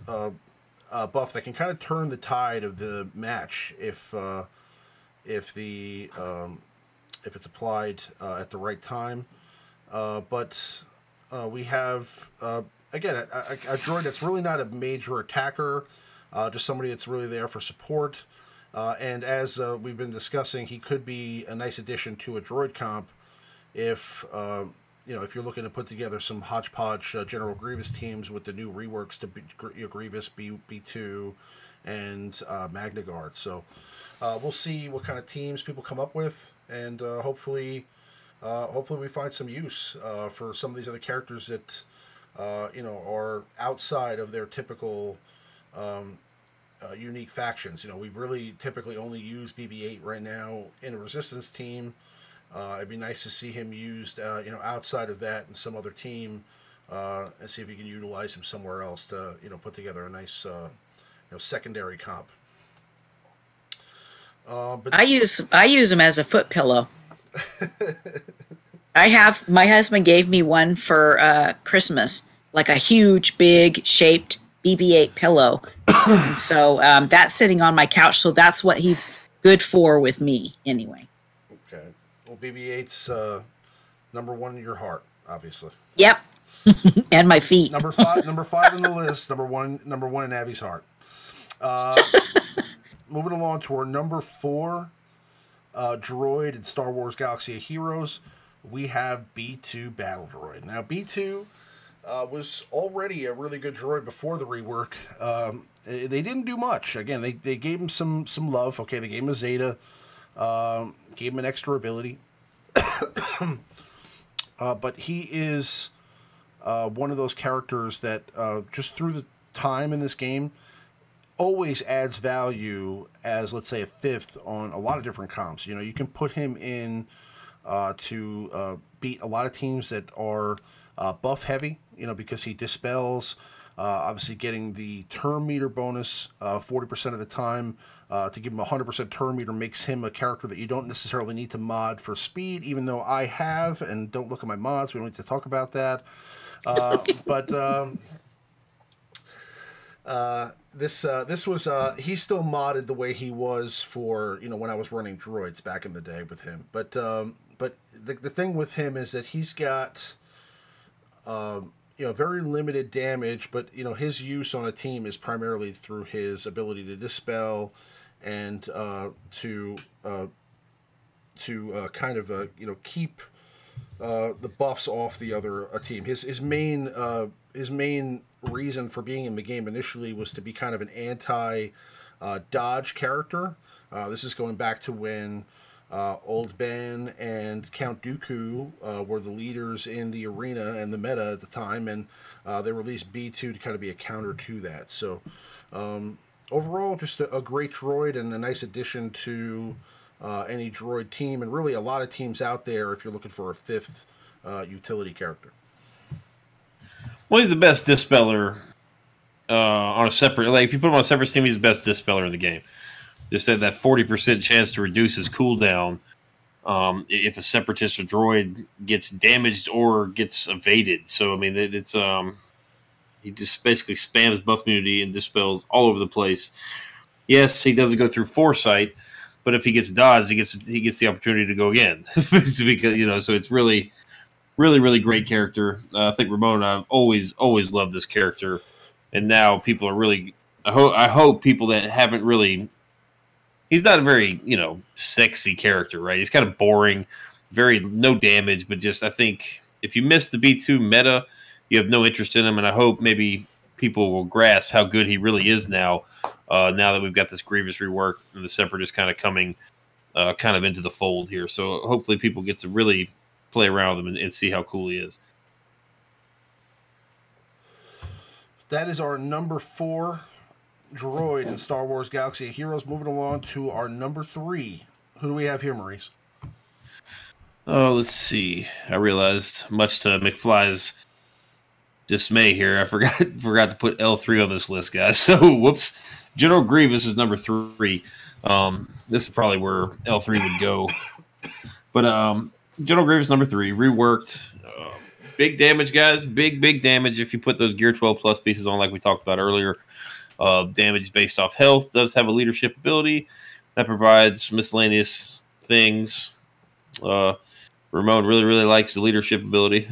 buff that can kind of turn the tide of the match if it's applied at the right time. But we have, again, a droid that's really not a major attacker, just somebody that's really there for support. And as we've been discussing, he could be a nice addition to a droid comp if, if you're looking to put together some hodgepodge General Grievous teams with the new reworks to Grievous, B2, and Magna Guard. So we'll see what kind of teams people come up with. And hopefully we find some use for some of these other characters that are outside of their typical unique factions. We really typically only use BB-8 right now in a resistance team. It'd be nice to see him used outside of that in some other team, and see if you can utilize him somewhere else to put together a nice secondary comp. But I use them as a foot pillow. My husband gave me one for Christmas, like a huge, big shaped BB-8 pillow. And so that's sitting on my couch. So that's what he's good for with me, anyway. Okay. Well, BB-8's number 1 in your heart, obviously. Yep. And my feet. Number 5 on the list. Number one in Abby's heart. Moving along to our number 4 droid in Star Wars Galaxy of Heroes, we have B2 Battle Droid. Now, B2 was already a really good droid before the rework. They didn't do much. Again, they gave him some love. Okay, they gave him a Zeta, gave him an extra ability. But he is one of those characters that just through the time in this game always adds value as, let's say, a 5th on a lot of different comps. You can put him in to beat a lot of teams that are buff heavy, because he dispels, obviously getting the turn meter bonus 40% of the time. To give him 100% turn meter makes him a character that you don't necessarily need to mod for speed, even though I have, and don't look at my mods, we don't need to talk about that. This was he's still modded the way he was for when I was running droids back in the day with him. But the thing with him is that he's got very limited damage, but his use on a team is primarily through his ability to dispel and to kind of keep the buffs off the other team. His main reason for being in the game initially was to be kind of an anti dodge character. This is going back to when Old Ben and Count Dooku were the leaders in the arena and the meta at the time, and they released B2 to kind of be a counter to that. So overall, just a great droid and a nice addition to any droid team, and really a lot of teams out there if you're looking for a fifth utility character. Well, he's the best dispeller on a separate. Like if you put him on a separate team, he's the best dispeller in the game. Just had that 40% chance to reduce his cooldown if a separatist or droid gets damaged or gets evaded. So I mean, it's he just basically spams buff immunity and dispels all over the place. Yes, he doesn't go through foresight, but if he gets dodged, he gets the opportunity to go again. Because so it's really great character. I think Ramon and I've always loved this character, and now people are really. I hope people that haven't really. He's not a very sexy character, right? He's kind of boring, very no damage, but just I think if you miss the B2 meta, you have no interest in him, and I hope maybe people will grasp how good he really is now. Now that we've got this Grievous rework and the Separatist kind of coming kind of into the fold here. So hopefully people get to really play around with him and see how cool he is. That is our number 4 droid in Star Wars Galaxy of Heroes. Moving along to our number 3. Who do we have here, Maurice? Oh, let's see. I realized, much to McFly's dismay here, I forgot to put L3 on this list, guys. So, whoops. General Grievous is number 3. This is probably where L3 would go. But General Grievous number 3, reworked. Big damage, guys. Big damage if you put those Gear 12 Plus pieces on like we talked about earlier. Damage based off health. Does have a leadership ability that provides miscellaneous things. Ramon really likes the leadership ability.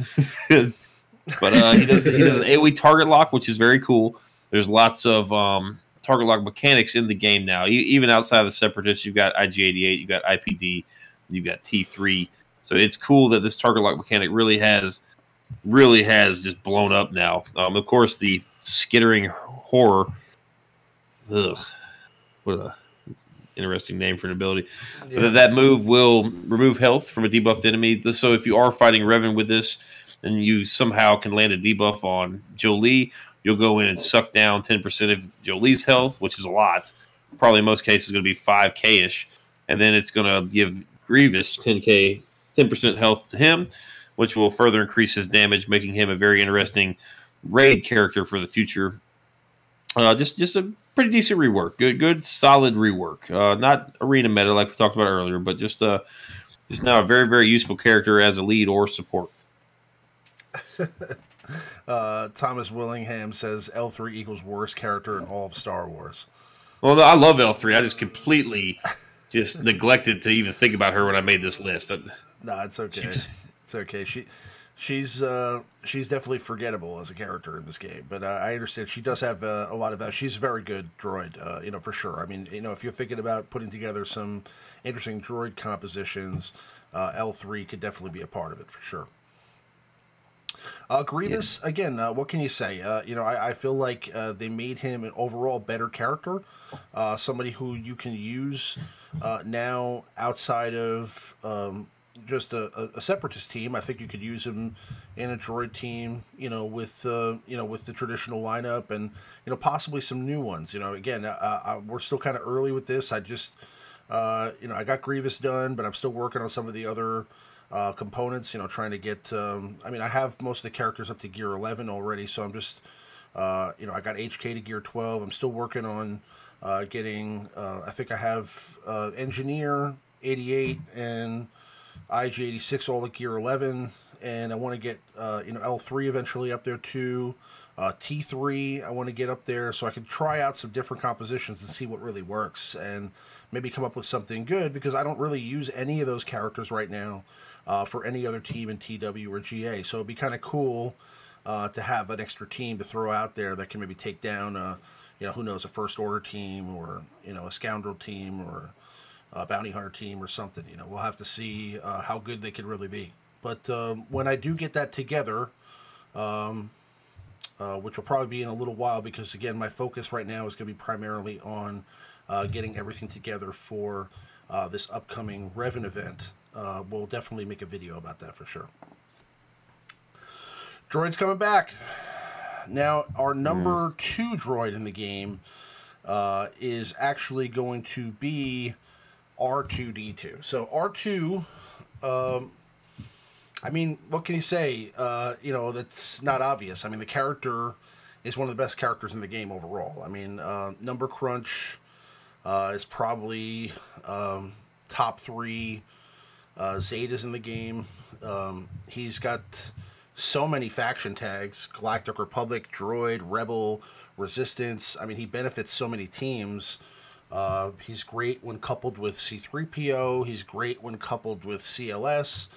But he does an AoE target lock, which is very cool. There's lots of target lock mechanics in the game now. Even outside of the Separatists, you've got IG-88, you've got IPD, you've got T3. So it's cool that this target lock mechanic really has just blown up now. Of course, the skittering horror. Ugh, what a interesting name for an ability. Yeah. But that move will remove health from a debuffed enemy. So if you are fighting Revan with this, and you somehow can land a debuff on Jolee, you'll go in and suck down 10% of Jolee's health, which is a lot. Probably in most cases going to be 5k-ish. And then it's going to give Grievous 10% health to him, which will further increase his damage, making him a very interesting raid character for the future. Just a pretty decent rework. Good solid rework. Not arena meta like we talked about earlier, but just now a very, very useful character as a lead or support. Thomas Willingham says L3 equals worst character in all of Star Wars. Well, I love L3. I just completely neglected to even think about her when I made this list. No, it's okay. It's okay. She's definitely forgettable as a character in this game, but I understand she does have a lot of that. She's a very good droid, for sure. I mean, if you're thinking about putting together some interesting droid compositions, L3 could definitely be a part of it for sure. Grievous, yeah. Again, what can you say? I feel like they made him an overall better character, somebody who you can use now outside of just a separatist team. I think you could use him in a droid team, with the traditional lineup and possibly some new ones. Again, we're still kind of early with this. I just I got Grievous done, but I'm still working on some of the other components, trying to get, I have most of the characters up to Gear 11 already, so I'm just, I got HK to Gear 12. I'm still working on getting, I think I have Engineer 88 and IG-86 all at Gear 11, and I want to get, L3 eventually up there too. T3 I want to get up there so I can try out some different compositions and see what really works and maybe come up with something good, because I don't really use any of those characters right now for any other team in TW or GA. So it'd be kind of cool to have an extra team to throw out there that can maybe take down, who knows, a first order team, or a scoundrel team, or a bounty hunter team, or something. We'll have to see how good they could really be. But when I do get that together, which will probably be in a little while, because again, my focus right now is going to be primarily on getting everything together for this upcoming Revan event. We'll definitely make a video about that for sure. Droid's coming back. Now, our number 2 droid in the game is actually going to be R2-D2. So R2, I mean, what can you say? That's not obvious. I mean, the character is one of the best characters in the game overall. I mean, Number Crunch is probably top 3 Zetas in the game. He's got so many faction tags: Galactic Republic, Droid, Rebel, Resistance. I mean, he benefits so many teams. He's great when coupled with C-3PO. He's great when coupled with CLS.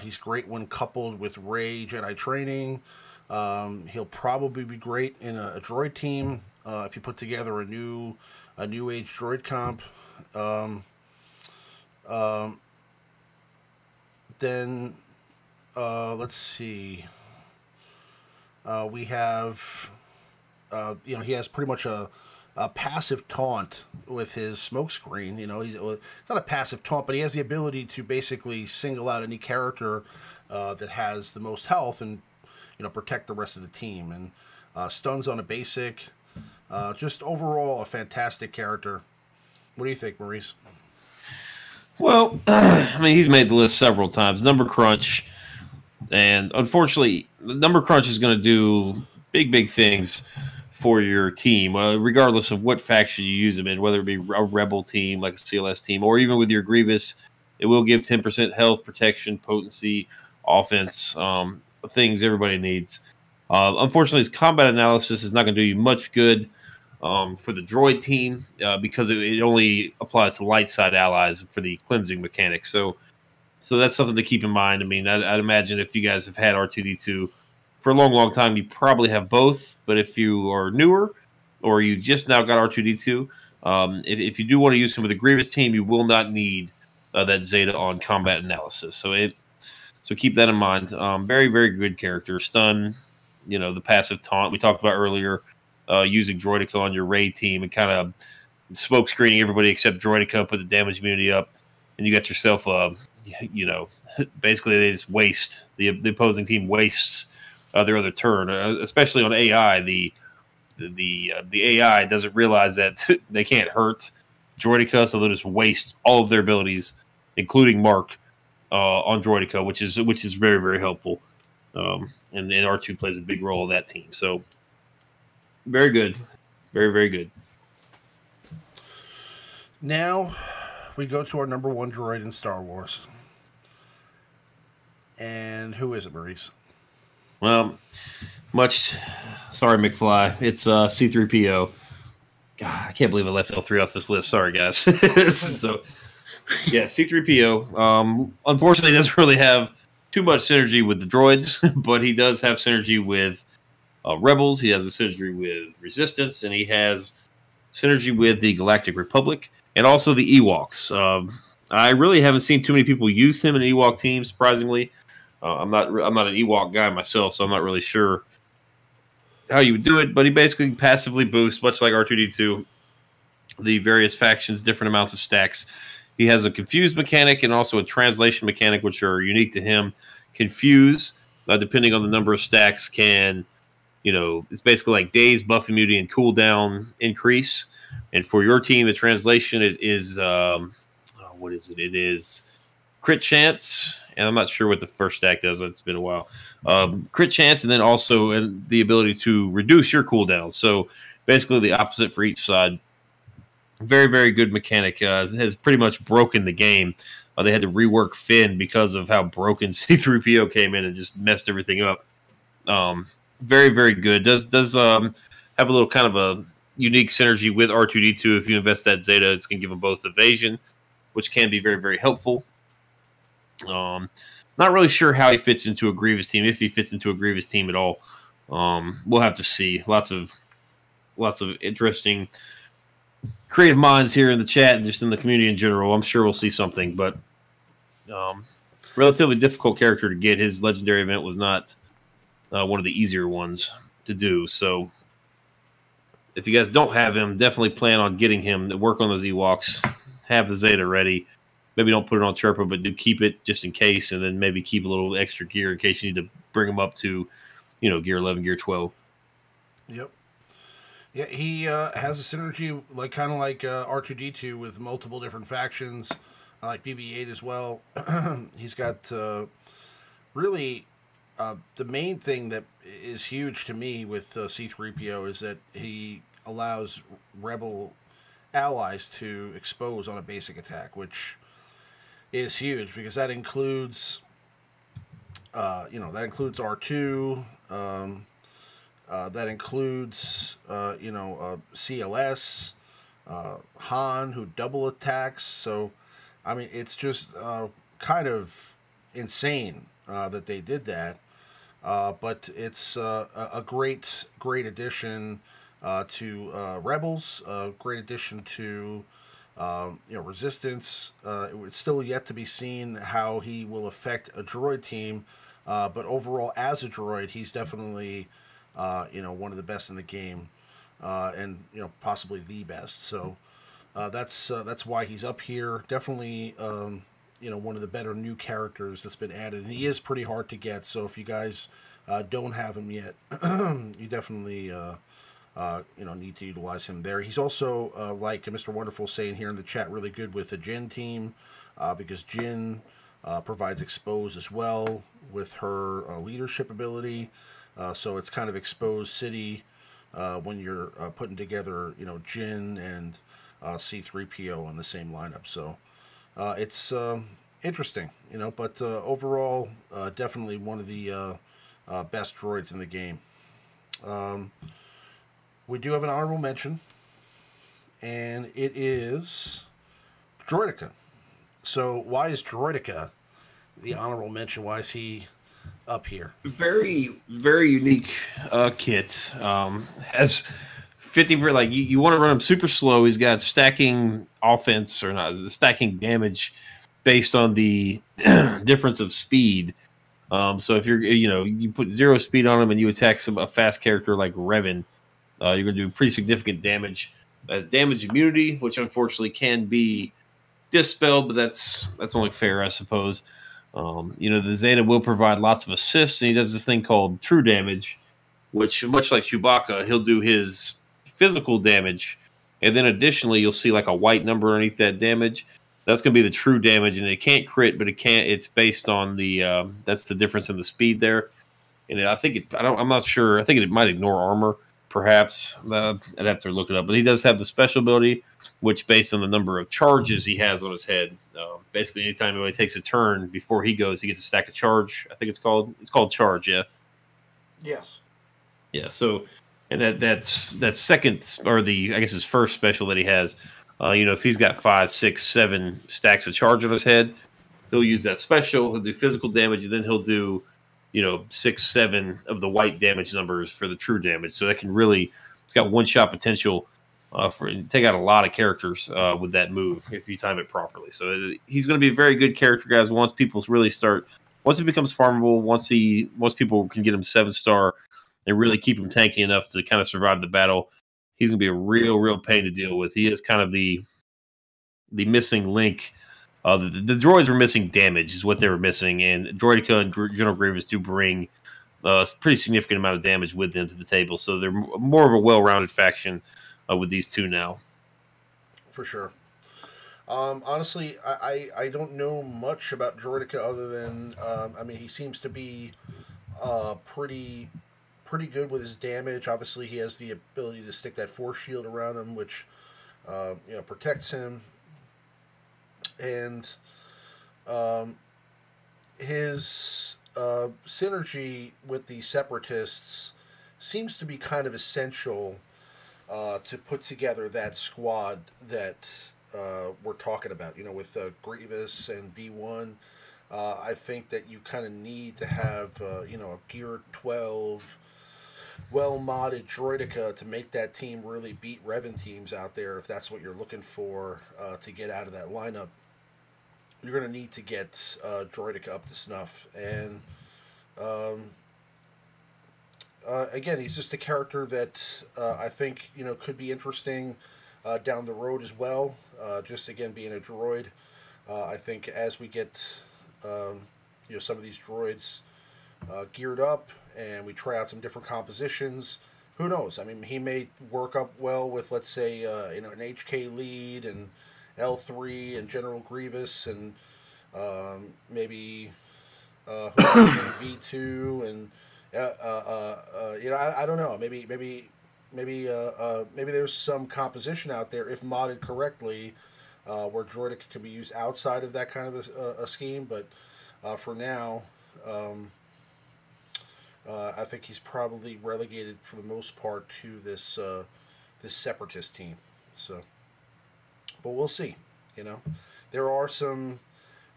He's great when coupled with Rey Jedi Training. He'll probably be great in a droid team if you put together a new age droid comp. Then let's see. We have, he has pretty much a passive taunt with his smoke screen. It's not a passive taunt, but he has the ability to basically single out any character that has the most health and protect the rest of the team. And stuns on a basic. Just overall a fantastic character. What do you think, Maurice? Well, I mean, he's made the list several times. Number Crunch, and unfortunately, Number Crunch is going to do big things for your team, regardless of what faction you use him in, whether it be a Rebel team, like a CLS team, or even with your Grievous. It will give 10% health, protection, potency, offense, things everybody needs. Unfortunately, his combat analysis is not going to do you much good for the droid team because it only applies to light side allies for the cleansing mechanics. So that's something to keep in mind. I mean, I'd imagine if you guys have had R2-D2 for a long time, you probably have both. But if you are newer or you just now got R2-D2, if you do want to use him with a Grievous team, you will not need that Zeta on combat analysis. So keep that in mind. Very good character. Stun, the passive taunt we talked about earlier. Using Droidica on your Rey team and kind of smoke screening everybody except Droidica, put the damage immunity up, and you got yourself basically they just waste the opposing team wastes their other turn, especially on AI. The AI doesn't realize that they can't hurt Droidica, so they'll just waste all of their abilities, including Mark, on Droidica, which is very helpful. And R2 plays a big role in that team. So very good, very good. Now we go to our number 1 droid in Star Wars. And who is it, Maurice? Well, sorry, McFly. It's C-3PO. God, I can't believe I left L3 off this list. Sorry, guys. So, yeah, C-3PO. Unfortunately, doesn't really have too much synergy with the droids, but he does have synergy with Rebels. He has a synergy with Resistance, and he has synergy with the Galactic Republic and also the Ewoks. I really haven't seen too many people use him in an Ewok team, surprisingly. I'm not an Ewok guy myself, so I'm not really sure how you would do it, but he basically passively boosts, much like R2-D2, the various factions, different amounts of stacks. He has a confuse mechanic and also a translation mechanic, which are unique to him. Confuse, depending on the number of stacks, can, it's basically like daze, buff immunity, and cooldown increase. And for your team, the translation, it is, what is it? It is crit chance, and I'm not sure what the first stack does. It's been a while. Crit chance, and then also the ability to reduce your cooldown. So basically the opposite for each side. Very good mechanic. Has pretty much broken the game. They had to rework Finn because of how broken C-3PO came in and just messed everything up. Very good. Does have a little kind of a unique synergy with R2-D2. If you invest that Zeta, it's going to give them both evasion, which can be very helpful. Not really sure how he fits into a Grievous team, if he fits into a Grievous team at all. We'll have to see. Lots of interesting creative minds here in the chat and just in the community in general. I'm sure we'll see something, but relatively difficult character to get. His legendary event was not one of the easier ones to do. So if you guys don't have him, definitely plan on getting him to work on those Ewoks. Have the Zeta ready. Maybe don't put it on Chirpa, but do keep it just in case, and then maybe keep a little extra gear in case you need to bring him up to, gear 11, gear 12. Yep. Yeah, he has a synergy kind of like R2D2 with multiple different factions, like BB-8 as well. He's got really the main thing that is huge to me with C-3PO is that he allows rebel allies to expose on a basic attack, which is huge because that includes R2. That includes, CLS, Han, who double attacks. So, I mean, it's just kind of insane that they did that. But it's a great addition to Rebels, a great addition to Resistance. It's still yet to be seen how he will affect a droid team. But overall, as a droid, he's definitely one of the best in the game, and possibly the best. So that's why he's up here. Definitely, one of the better new characters that's been added, and he is pretty hard to get. So if you guys don't have him yet, you definitely need to utilize him there. He's also like Mr. Wonderful saying here in the chat, really good with the Jin team because Jin provides expose as well with her leadership ability. So it's kind of exposed city when you're putting together, Jin and C-3PO in the same lineup. So it's interesting, but overall, definitely one of the best droids in the game. We do have an honorable mention, and it is Droideka. So why is Droideka the honorable mention? Why is he up here? Very, very unique kit. Has 50, you want to run him super slow. He's got stacking offense, or not, stacking damage based on the difference of speed. So if you put 0 speed on him and you attack a fast character like Revan, you're going to do pretty significant damage. As damage immunity, which unfortunately can be dispelled, but that's only fair, I suppose. The Zeta will provide lots of assists, and he does this thing called true damage, which, much like Chewbacca, he'll do his physical damage, and then additionally, you'll see like a white number underneath that damage. That's going to be the true damage, and it can't crit, but it can't. It's based on the that's the difference in the speed there. And I'm not sure. I think it might ignore armor, perhaps. I'd have to look it up. But he does have the special ability, which based on the number of charges he has on his head. Basically, anytime he takes a turn before he goes, he gets a stack of charge. I think it's called charge. Yeah. Yes. Yeah. So, and that's second, or his first special that he has. If he's got 5, 6, 7 stacks of charge on his head, he'll use that special. He'll do physical damage, and then he'll do 6, 7 of the white damage numbers for the true damage. So that can really, it's got one-shot potential for take out a lot of characters with that move if you time it properly. So he's going to be a very good character, guys. Once it becomes farmable, once people can get him 7-star and really keep him tanky enough to kind of survive the battle, he's going to be a real pain to deal with. He is kind of the missing link. The droids were missing damage, is what they were missing, and Droideka and General Grievous do bring a pretty significant amount of damage with them to the table. So they're more of a well-rounded faction with these two now. For sure. Honestly, I don't know much about Droideka other than he seems to be pretty good with his damage. Obviously, he has the ability to stick that force shield around him, which protects him. And his synergy with the Separatists seems to be kind of essential to put together that squad that we're talking about. With Grievous and B1, I think that you kind of need to have a Gear 12 well modded droidica to make that team really beat Revan teams out there, if that's what you're looking for to get out of that lineup, you're going to need to get droidica up to snuff. And um, again, he's just a character that I think could be interesting down the road as well. Just again being a droid, I think as we get some of these droids geared up and we try out some different compositions, who knows? I mean, he may work up well with, let's say, an HK lead and L3 and General Grievous and maybe V2 and I don't know. Maybe there's some composition out there if modded correctly, where droidica can be used outside of that kind of a scheme. But for now, I think he's probably relegated for the most part to this separatist team. So, but we'll see. There are some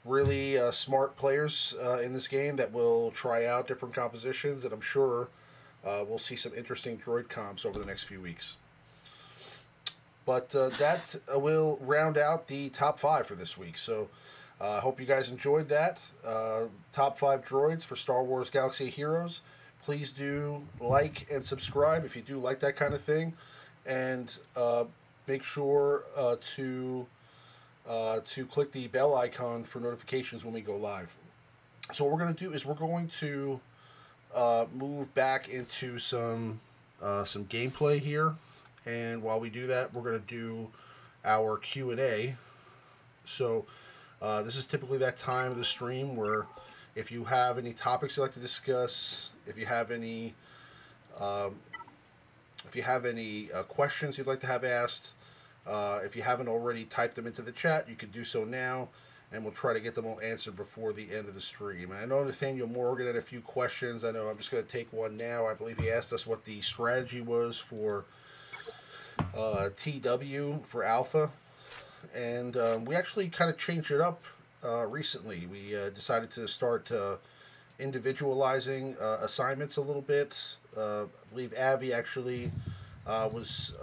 really smart players in this game that will try out different compositions, and I'm sure we'll see some interesting droid comps over the next few weeks. But that will round out the top 5 for this week. So I hope you guys enjoyed that. Top 5 droids for Star Wars Galaxy of Heroes. Please do like and subscribe if you do like that kind of thing. And make sure to click the bell icon for notifications when we go live. So what we're going to do is we're going to move back into some gameplay here, and while we do that, we're going to do our Q&A. So this is typically that time of the stream where if you have any topics you'd like to discuss, if you have any questions you'd like to have asked, if you haven't already typed them into the chat, you can do so now, and we'll try to get them all answered before the end of the stream. And I know Nathaniel Morgan had a few questions. I know I'm just going to take one now. I believe he asked us what the strategy was for TW for Alpha, and we actually kind of changed it up recently. We decided to start individualizing assignments a little bit. I believe Avi actually was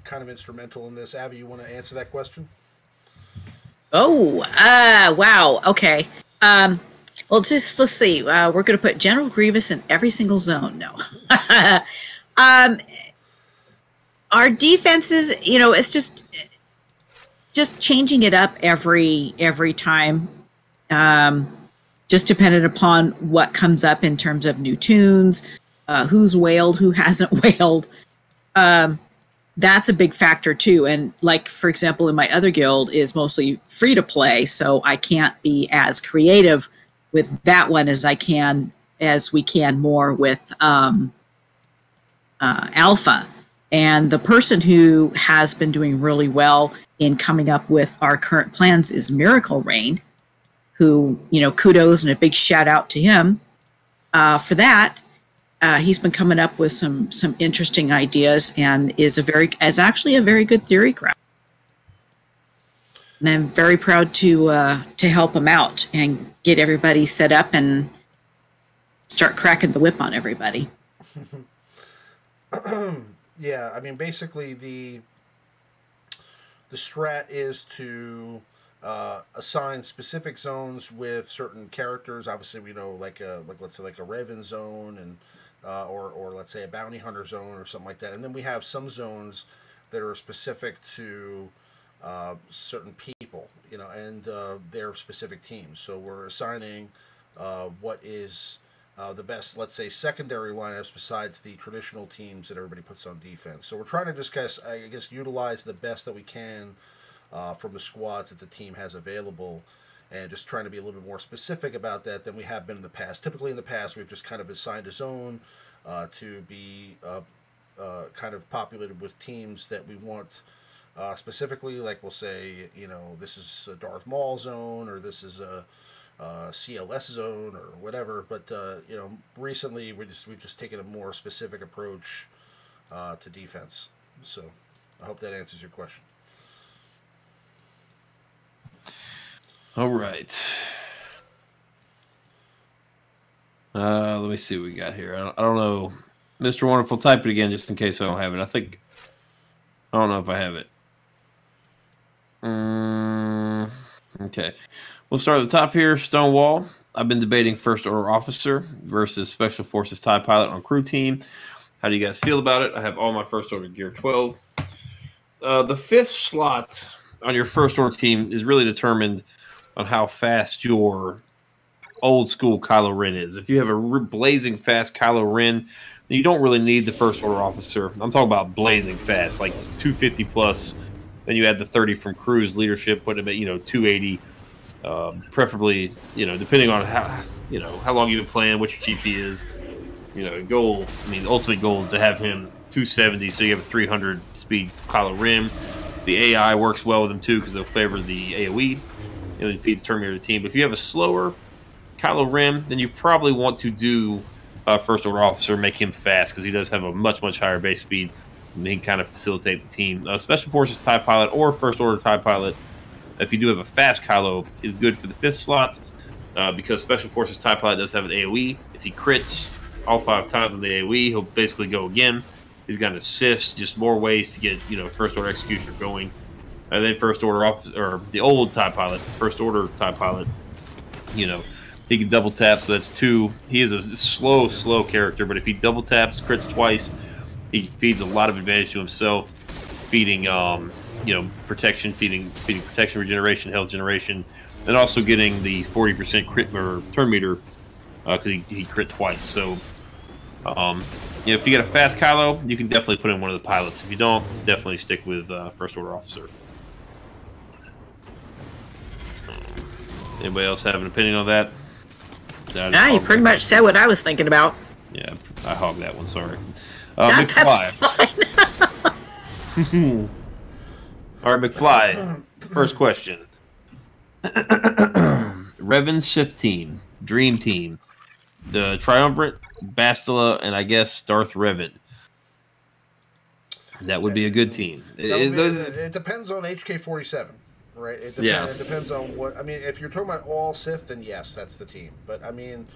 kind of instrumental in this. Avi, you want to answer that question? Oh, wow. Okay. Well, let's see. We're going to put General Grievous in every single zone. No. Our defenses, it's just changing it up every time. Just dependent upon what comes up in terms of new tunes, who's whaled, who hasn't whaled. That's a big factor too. And like, for example, in my other guild is mostly free to play, so I can't be as creative with that one as we can more with Alpha. And the person who has been doing really well in coming up with our current plans is Miracle Rain, who, kudos and a big shout out to him for that. He's been coming up with some interesting ideas and is actually a very good theory crowd. And I'm very proud to help him out and get everybody set up and start cracking the whip on everybody. Yeah, I mean, basically the strat is to assign specific zones with certain characters. Obviously, we know like let's say like a Revan zone and or let's say a bounty hunter zone or something like that. And then we have some zones that are specific to certain people, and their specific teams. So we're assigning what is the best, let's say, secondary lineups besides the traditional teams that everybody puts on defense. So we're trying to just, I guess, utilize the best that we can from the squads that the team has available, and just trying to be a little bit more specific about that than we have been in the past. Typically in the past, we've just kind of assigned a zone to be kind of populated with teams that we want specifically. Like we'll say, this is a Darth Maul zone, or this is a CLS zone, or whatever. But recently we've just taken a more specific approach to defense. So I hope that answers your question. All right. Let me see what we got here. I don't know. Mr. Wonderful, type it again just in case I don't have it. I don't know if I have it. Okay. We'll start at the top here. Stonewall. I've been debating First Order Officer versus Special Forces TIE Pilot on crew team. How do you guys feel about it? I have all my First Order gear 12. The 5th slot on your First Order team is really determined on how fast your old school Kylo Ren is. If you have a blazing fast Kylo Ren, then you don't really need the First Order Officer. I'm talking about blazing fast, like 250 plus. Then you add the 30 from Crew's leadership, put him at 280. Preferably, depending on how long you've been playing, what your GP is. Goal. I mean, the ultimate goal is to have him 270, so you have a 300 speed Kylo Ren. The AI works well with him too because they'll favor the AOE. It feeds Terminator team. But if you have a slower Kylo Ren, then you probably want to do First Order Officer, make him fast because he does have a much higher base speed. And he can kind of facilitate the team. Special Forces TIE Pilot or First Order TIE Pilot, if you do have a fast Kylo, is good for the 5th slot because Special Forces TIE Pilot does have an AOE. If he crits all 5 times on the AOE, he'll basically go again. He's got an assist, just more ways to get First Order Executioner going. And then First Order Officer, or the old TIE Pilot, First Order TIE Pilot, he can double tap, so that's 2. He is a slow character, but if he double taps, crits twice, he feeds a lot of advantage to himself, feeding protection, feeding protection, regeneration, health generation, and also getting the 40% crit or turn meter because he crit twice. So, if you get a fast Kylo, you can definitely put in one of the pilots. If you don't, definitely stick with First Order Officer. Anybody else have an opinion on that? Yeah, you pretty much said what I was thinking about. Yeah, I hogged that one. Sorry. That's McFly. All right, McFly. First question. Revan Sith team, Dream Team, the Triumvirate, Bastila, and I guess Darth Revan. That would be a good team. It depends on HK-47, right? It depends on what. I mean, if you're talking about all Sith, then yes, that's the team. But I mean,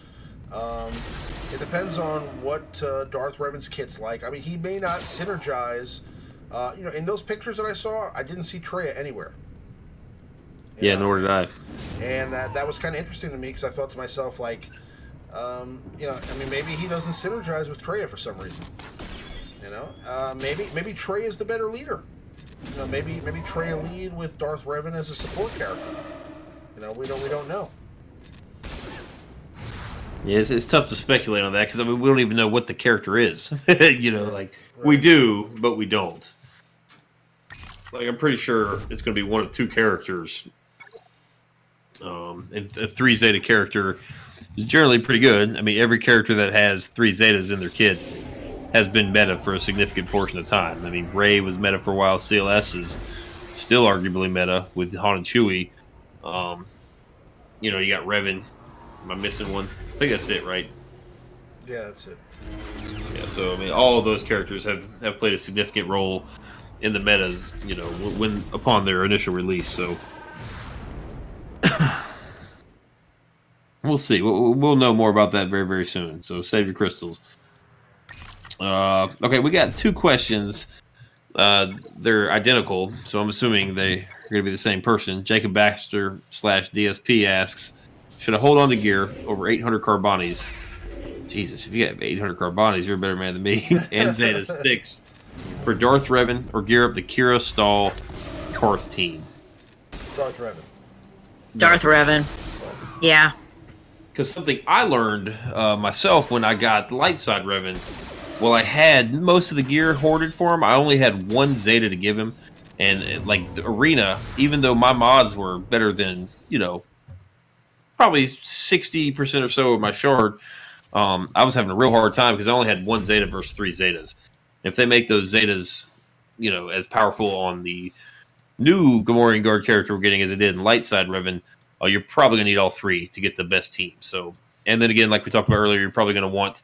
it depends on what Darth Revan's kit's like. I mean, he may not synergize. In those pictures that I saw, I didn't see Traya anywhere. Nor did I. And that was kind of interesting to me because I thought to myself, like, I mean, maybe he doesn't synergize with Traya for some reason. Maybe Traya is the better leader. Maybe Traya lead with Darth Revan as a support character. We don't know. Yeah, it's tough to speculate on that because I mean we don't even know what the character is. Right. We do, but we don't. Like I'm pretty sure it's going to be one of 2 characters. And a 3 Zeta character is generally pretty good. I mean, every character that has 3 Zetas in their kit has been meta for a significant portion of time. I mean, Rey was meta for a while. CLS is still arguably meta with Han and Chewie. You got Revan. Am I missing one? I think that's it, right? Yeah, that's it. Yeah, so I mean, all of those characters have played a significant role in the metas, when upon their initial release. So we'll see. We'll know more about that very, very soon. So save your crystals. Okay, we got 2 questions. They're identical, so I'm assuming they are going to be the same person. Jacob Baxter / DSP asks, should I hold on to gear over 800 Carbonis? Jesus, if you have 800 Carbonis, you're a better man than me. And Zeta's 6 for Darth Revan, or gear up the Kira Stall Karth team. Darth Revan. Darth Revan. Yeah. Because something I learned myself when I got the light side Revan, well, I had most of the gear hoarded for him. I only had 1 Zeta to give him. And like the arena, even though my mods were better than, probably 60% or so of my shard, I was having a real hard time because I only had 1 Zeta versus 3 Zetas. If they make those Zetas, as powerful on the new Gamorrean Guard character we're getting as they did in light side Revan, you're probably going to need all 3 to get the best team. So, and then again, like we talked about earlier, you're probably going to want.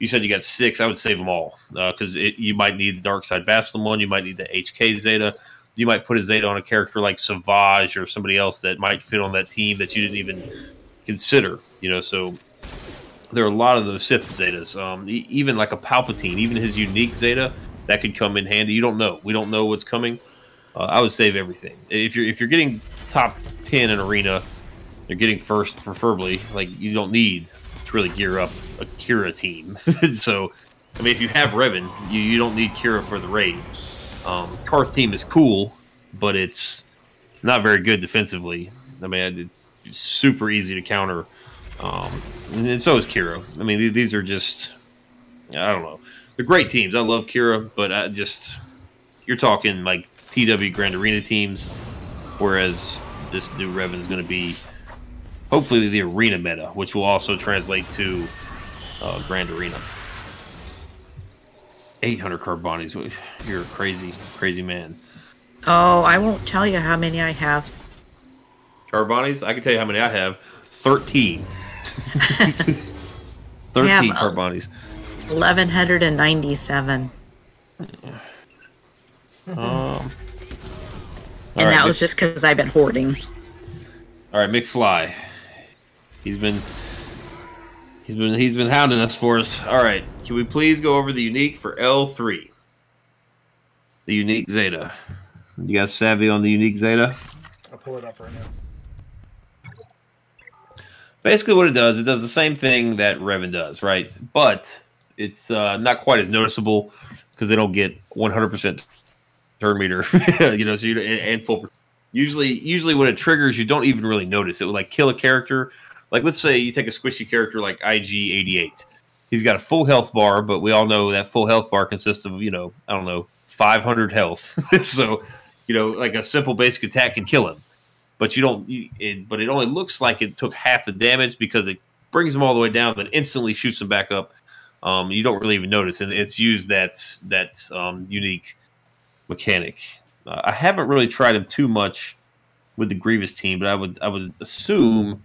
You said you got 6. I would save them all because you might need the Dark Side Bastila one. You might need the HK Zeta. You might put a Zeta on a character like Savage or somebody else that might fit on that team that you didn't even consider. So there are a lot of those Sith Zetas. Even like a Palpatine, even his unique Zeta, that could come in handy. You don't know. We don't know what's coming. I would save everything. If you're getting top 10 in arena, you're getting first, preferably. Like, you don't need to really gear up a Kira team. So, I mean, if you have Revan, you don't need Kira for the raid. Karth's team is cool, but it's not very good defensively. I mean, it's super easy to counter. And so is Kira. I mean, these are just, I don't know. They're great teams. I love Kira, but you're talking like TW Grand Arena teams, whereas this new Revan is going to be hopefully the arena meta, which will also translate to Grand Arena. 800 Carbonies. You're a crazy, crazy man. Oh, I won't tell you how many I have. Carbonies? I can tell you how many I have. 13. 13 Carbonies. 1,197. And right, that was just because I've been hoarding. All right, McFly. He's been hounding us for us. All right, can we please go over the unique for L3? The unique Zeta. You guys savvy on the unique Zeta? I'll pull it up right now. Basically, what it does the same thing that Revan does, right? But it's not quite as noticeable because they don't get 100% turn meter, you know. So and full. Usually when it triggers, you don't even really notice it. Would like kill a character. Like, let's say you take a squishy character like IG-88. He's got a full health bar, but we all know that full health bar consists of, 500 health. So, like a simple basic attack can kill him. But but it only looks like it took half the damage because it brings him all the way down, then instantly shoots him back up. You don't really even notice, and it's used that unique mechanic. I haven't really tried him too much with the Grievous team, but I would assume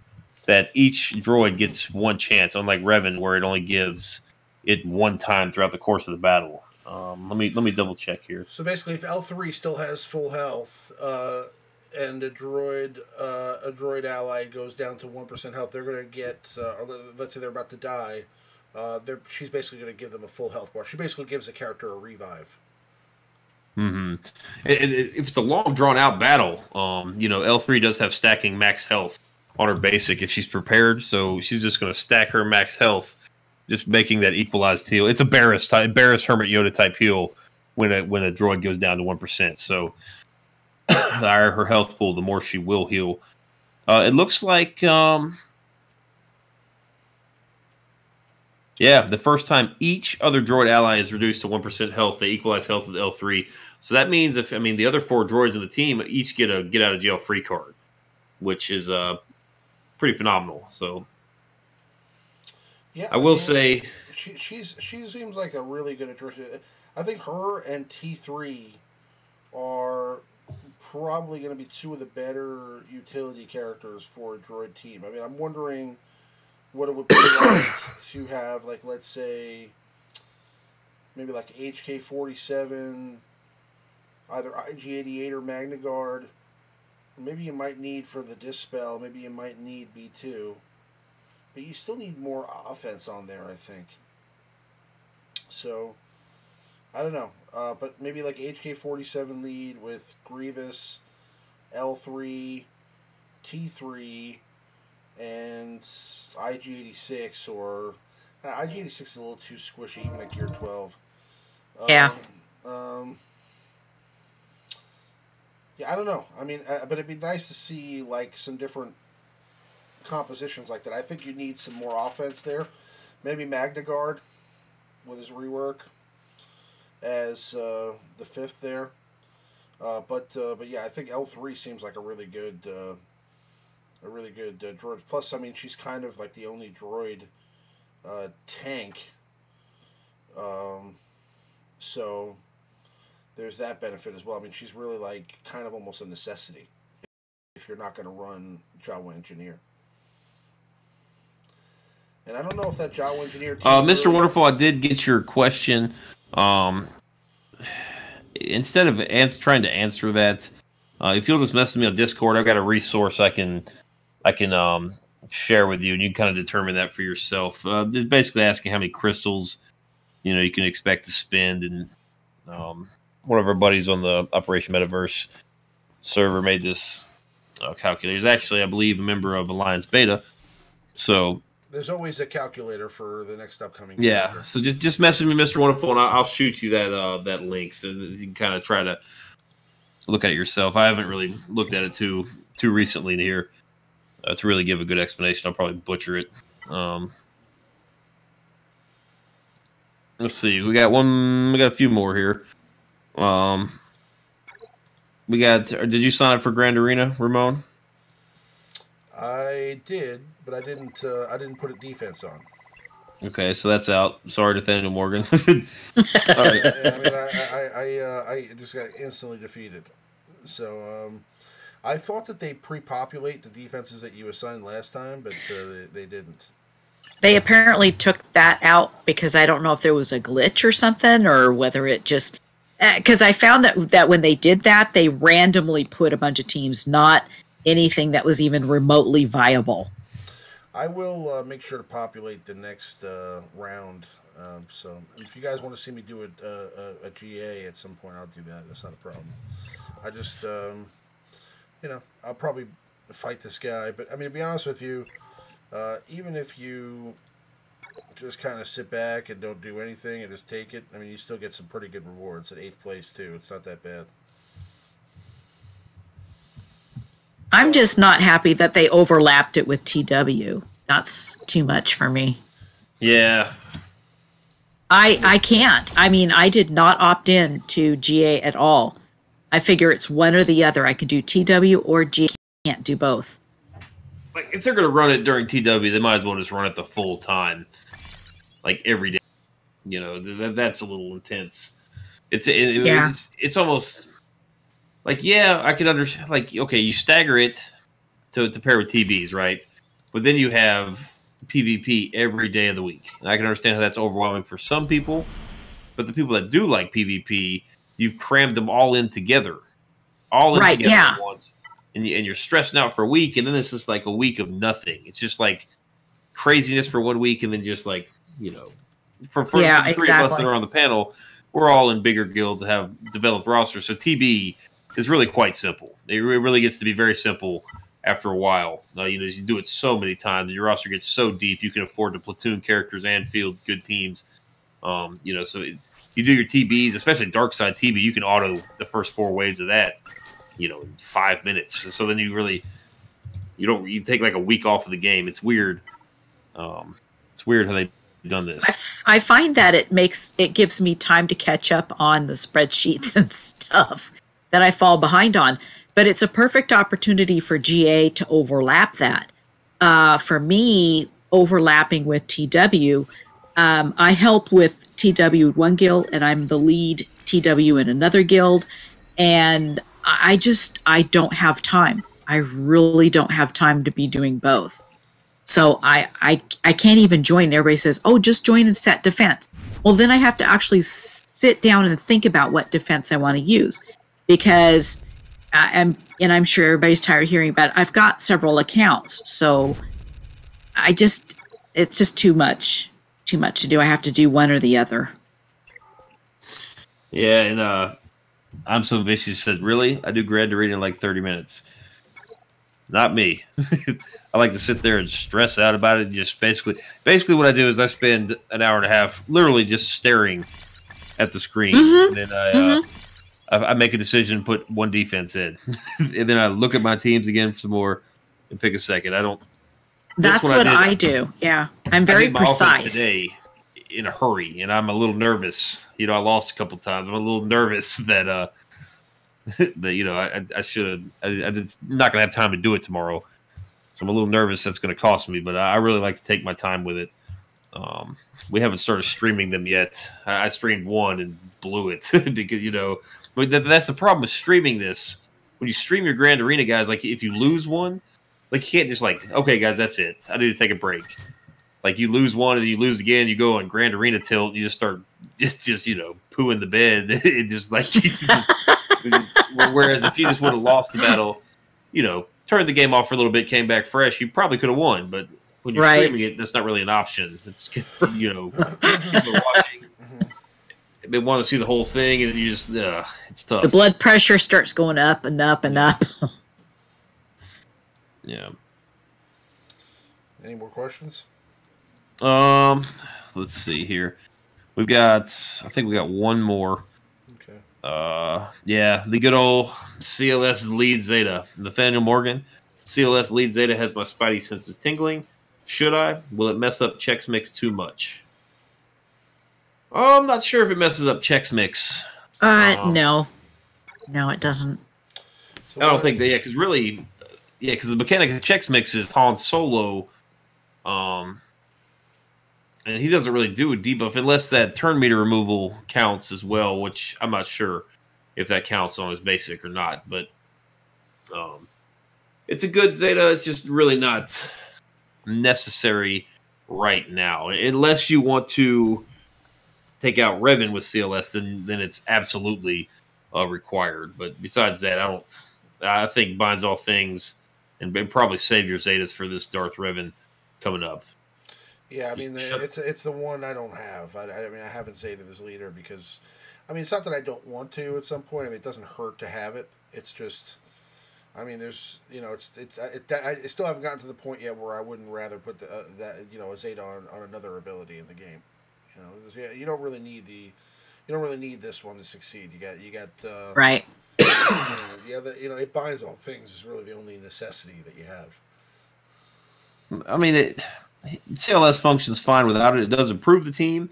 that each droid gets one chance, unlike Revan, where it only gives it one time throughout the course of the battle. Let me double check here. So basically, if L3 still has full health, and a droid ally goes down to 1% health, they're going to get, let's say they're about to die, she's basically going to give them a full health bar. She basically gives a character a revive. Mm-hmm. And if it's a long, drawn-out battle, L3 does have stacking max health on her basic if she's prepared, so she's just going to stack her max health, just making that equalized heal. It's a Barris Hermit Yoda type heal when a droid goes down to 1%. So the higher her health pool, the more she will heal. It looks like, the first time each other droid ally is reduced to 1% health, they equalize health with L3. So that means the other 4 droids in the team each get a get out of jail free card, which is pretty phenomenal. So yeah, I will say she seems like a really good addition. I think her and T3 are probably going to be 2 of the better utility characters for a droid team. I mean, I'm wondering what it would be like to have, like, let's say, maybe like HK-47, either IG-88 or Magna Guard. Maybe you might need for the Dispel, maybe you might need B2. But you still need more offense on there, I think. So, I don't know. But maybe like HK-47 lead with Grievous, L3, T3, and IG-86, or IG-86 is a little too squishy, even at Gear 12. Yeah. Yeah, I don't know. I mean, but it'd be nice to see like some different compositions like that. I think you need some more offense there. Maybe Magna Guard with his rework as the 5th there. But yeah, I think L3 seems like a really good droid. Plus, I mean, she's kind of like the only droid tank. So there's that benefit as well. I mean, she's really like kind of almost a necessity if you're not going to run Jawa Engineer. And I don't know if that Jawa Engineer team Mr. Really... Wonderful, I did get your question. Instead of trying to answer that, if you'll just message me on Discord, I've got a resource I can share with you, and you can kind of determine that for yourself. Just basically asking how many crystals you can expect to spend, and one of our buddies on the Operation Metaverse server made this calculator. He's actually, I believe, a member of Alliance Beta, so there's always a calculator for the next upcoming. Yeah, calendar. so just message me, Mr. Wonderful, and I'll shoot you that link so that you can kind of try to look at it yourself. I haven't really looked at it too recently here to really give a good explanation. I'll probably butcher it. Let's see. We got a few more here. We got. Did you sign up for Grand Arena, Ramon? I did, but I didn't. I didn't put a defense on. Okay, so that's out. Sorry, Nathaniel Morgan. All right. I mean, I just got instantly defeated. So I thought that they pre-populate the defenses that you assigned last time, but they didn't. They apparently took that out because I don't know if there was a glitch or something, or whether it just... Because I found that when they did that, they randomly put a bunch of teams, not anything that was even remotely viable. I will make sure to populate the next round. So if you guys want to see me do a GA at some point, I'll do that. That's not a problem. I just, I'll probably fight this guy. But, I mean, to be honest with you, even if you just kind of sit back and don't do anything and just take it, I mean, you still get some pretty good rewards at 8th place, too. It's not that bad. I'm just not happy that they overlapped it with TW. That's too much for me. Yeah. I can't. I mean, I did not opt in to GA at all. I figure it's one or the other. I could do TW or GA. Can't do both. Like, if they're going to run it during TW, they might as well just run it the full time, like every day. That's a little intense. It's almost like, yeah, I can understand. Like, okay, you stagger it to pair with TVs, right? But then you have PvP every day of the week. And I can understand how that's overwhelming for some people, but the people that do like PvP, you've crammed them all in together, together at once. And you're stressing out for a week, and then it's just like a week of nothing. It's just like craziness for 1 week, and then just like, for the three of us that are on the panel, we're all in bigger guilds that have developed rosters. So TB is really quite simple. It really gets to be very simple after a while. You do it so many times, and your roster gets so deep, you can afford to platoon characters and field good teams. So you do your TBs, especially Dark Side TB, you can auto the first 4 waves of that, in 5 minutes. So then you take like a week off of the game. It's weird. It's weird how they've done this. I find that it gives me time to catch up on the spreadsheets and stuff that I fall behind on. But it's a perfect opportunity for GA to overlap that. For me, overlapping with TW, I help with TW in one guild, and I'm the lead TW in another guild, and I don't have time. I really don't have time to be doing both. So I can't even join. Everybody says, oh, just join and set defense. Well, then I have to actually sit down and think about what defense I want to use, because I'm sure everybody's tired of hearing about it. I've got several accounts, so it's just too much to do. I have to do one or the other. Yeah, and I'm so vicious said, really? I do Grand Arena in like 30 minutes. Not me. I like to sit there and stress out about it. Just basically what I do is I spend an hour and a half literally just staring at the screen. Mm-hmm. And then I make a decision, put one defense in. And then I look at my teams again for some more and pick a second. That's what I do. Yeah. I'm very precise. Today in a hurry, and I'm a little nervous. I lost a couple times. I'm a little nervous that I should have. I'm not going to have time to do it tomorrow. So I'm a little nervous that's going to cost me, but I really like to take my time with it. We haven't started streaming them yet. I streamed one and blew it because, but that's the problem with streaming this. When you stream your Grand Arena, guys, like if you lose one, like you can't just like, okay, guys, that's it. I need to take a break. Like you lose one and then you lose again, you go on Grand Arena tilt, and you just start just pooing the bed. It just like whereas if you just would have lost the battle, turned the game off for a little bit, came back fresh, you probably could have won. But when you're streaming it, that's not really an option. It's people are watching. They want to see the whole thing, and you just it's tough. The blood pressure starts going up and up and up. Yeah. Any more questions? Let's see here. I think we got one more. Okay. Yeah, the good old CLS lead Zeta. Nathaniel Morgan. CLS lead Zeta has my spidey senses tingling. Should I? Will it mess up Chex Mix too much? Oh, I'm not sure if it messes up Chex Mix. No. No, it doesn't. I don't think that, because really, because the mechanic of Chex Mix is Han Solo, and he doesn't really do a debuff unless that turn meter removal counts as well, which I'm not sure if that counts on his basic or not. But it's a good Zeta. It's just really not necessary right now, unless you want to take out Revan with CLS. Then it's absolutely required. But besides that, I think binds all things and probably save your Zetas for this Darth Revan coming up. Yeah, I mean, it's the one I don't have. I mean, I haven't Zeta as leader because, I mean, it's not that I don't want to at some point. I mean, it doesn't hurt to have it. It's just, I mean, there's, I still haven't gotten to the point yet where I wouldn't rather put a Zeta on another ability in the game. You don't really need this one to succeed. You got right. It binds all things is really the only necessity that you have. I mean, CLS functions fine without it. It does improve the team,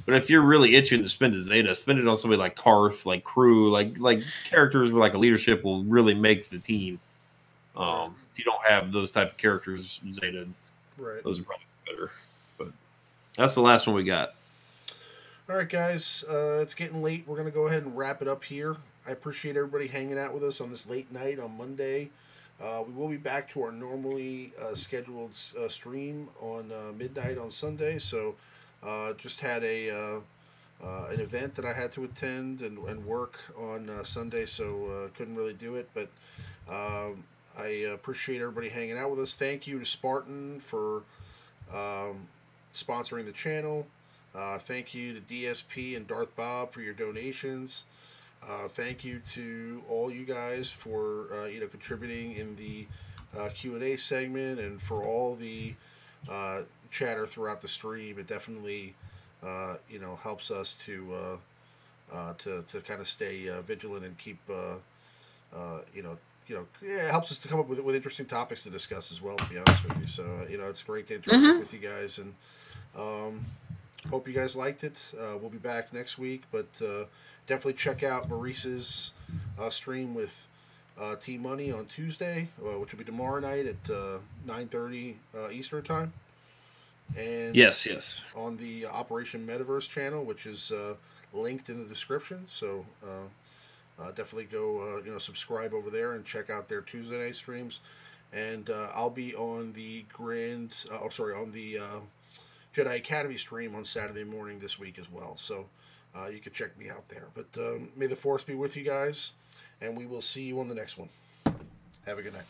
but if you're really itching to spend a Zeta, spend it on somebody like Karth, like Crew, like characters with like a leadership will really make the team. If you don't have those type of characters, Zeta, right, those are probably better. But that's the last one we got. All right, guys, it's getting late. We're gonna go ahead and wrap it up here. I appreciate everybody hanging out with us on this late night on Monday. We will be back to our normally scheduled stream on midnight on Sunday. So just had an event that I had to attend and work on Sunday, so couldn't really do it. But I appreciate everybody hanging out with us. Thank you to Spartan for sponsoring the channel. Thank you to DSP and Darth Bob for your donations. Thank you to all you guys for contributing in the Q&A segment and for all the chatter throughout the stream. It definitely helps us to kind of stay vigilant and keep it helps us to come up with interesting topics to discuss as well, to be honest with you. So it's great to interact with you guys, and hope you guys liked it. We'll be back next week, but definitely check out Maurice's stream with TMoney on Tuesday, which will be tomorrow night at 9:30 Eastern time. And yes, on the Operation Metaverse channel, which is linked in the description. So definitely go subscribe over there and check out their Tuesday night streams. And I'll be on the Jedi Academy stream on Saturday morning this week as well. So you can check me out there. But may the Force be with you guys, and we will see you on the next one. Have a good night.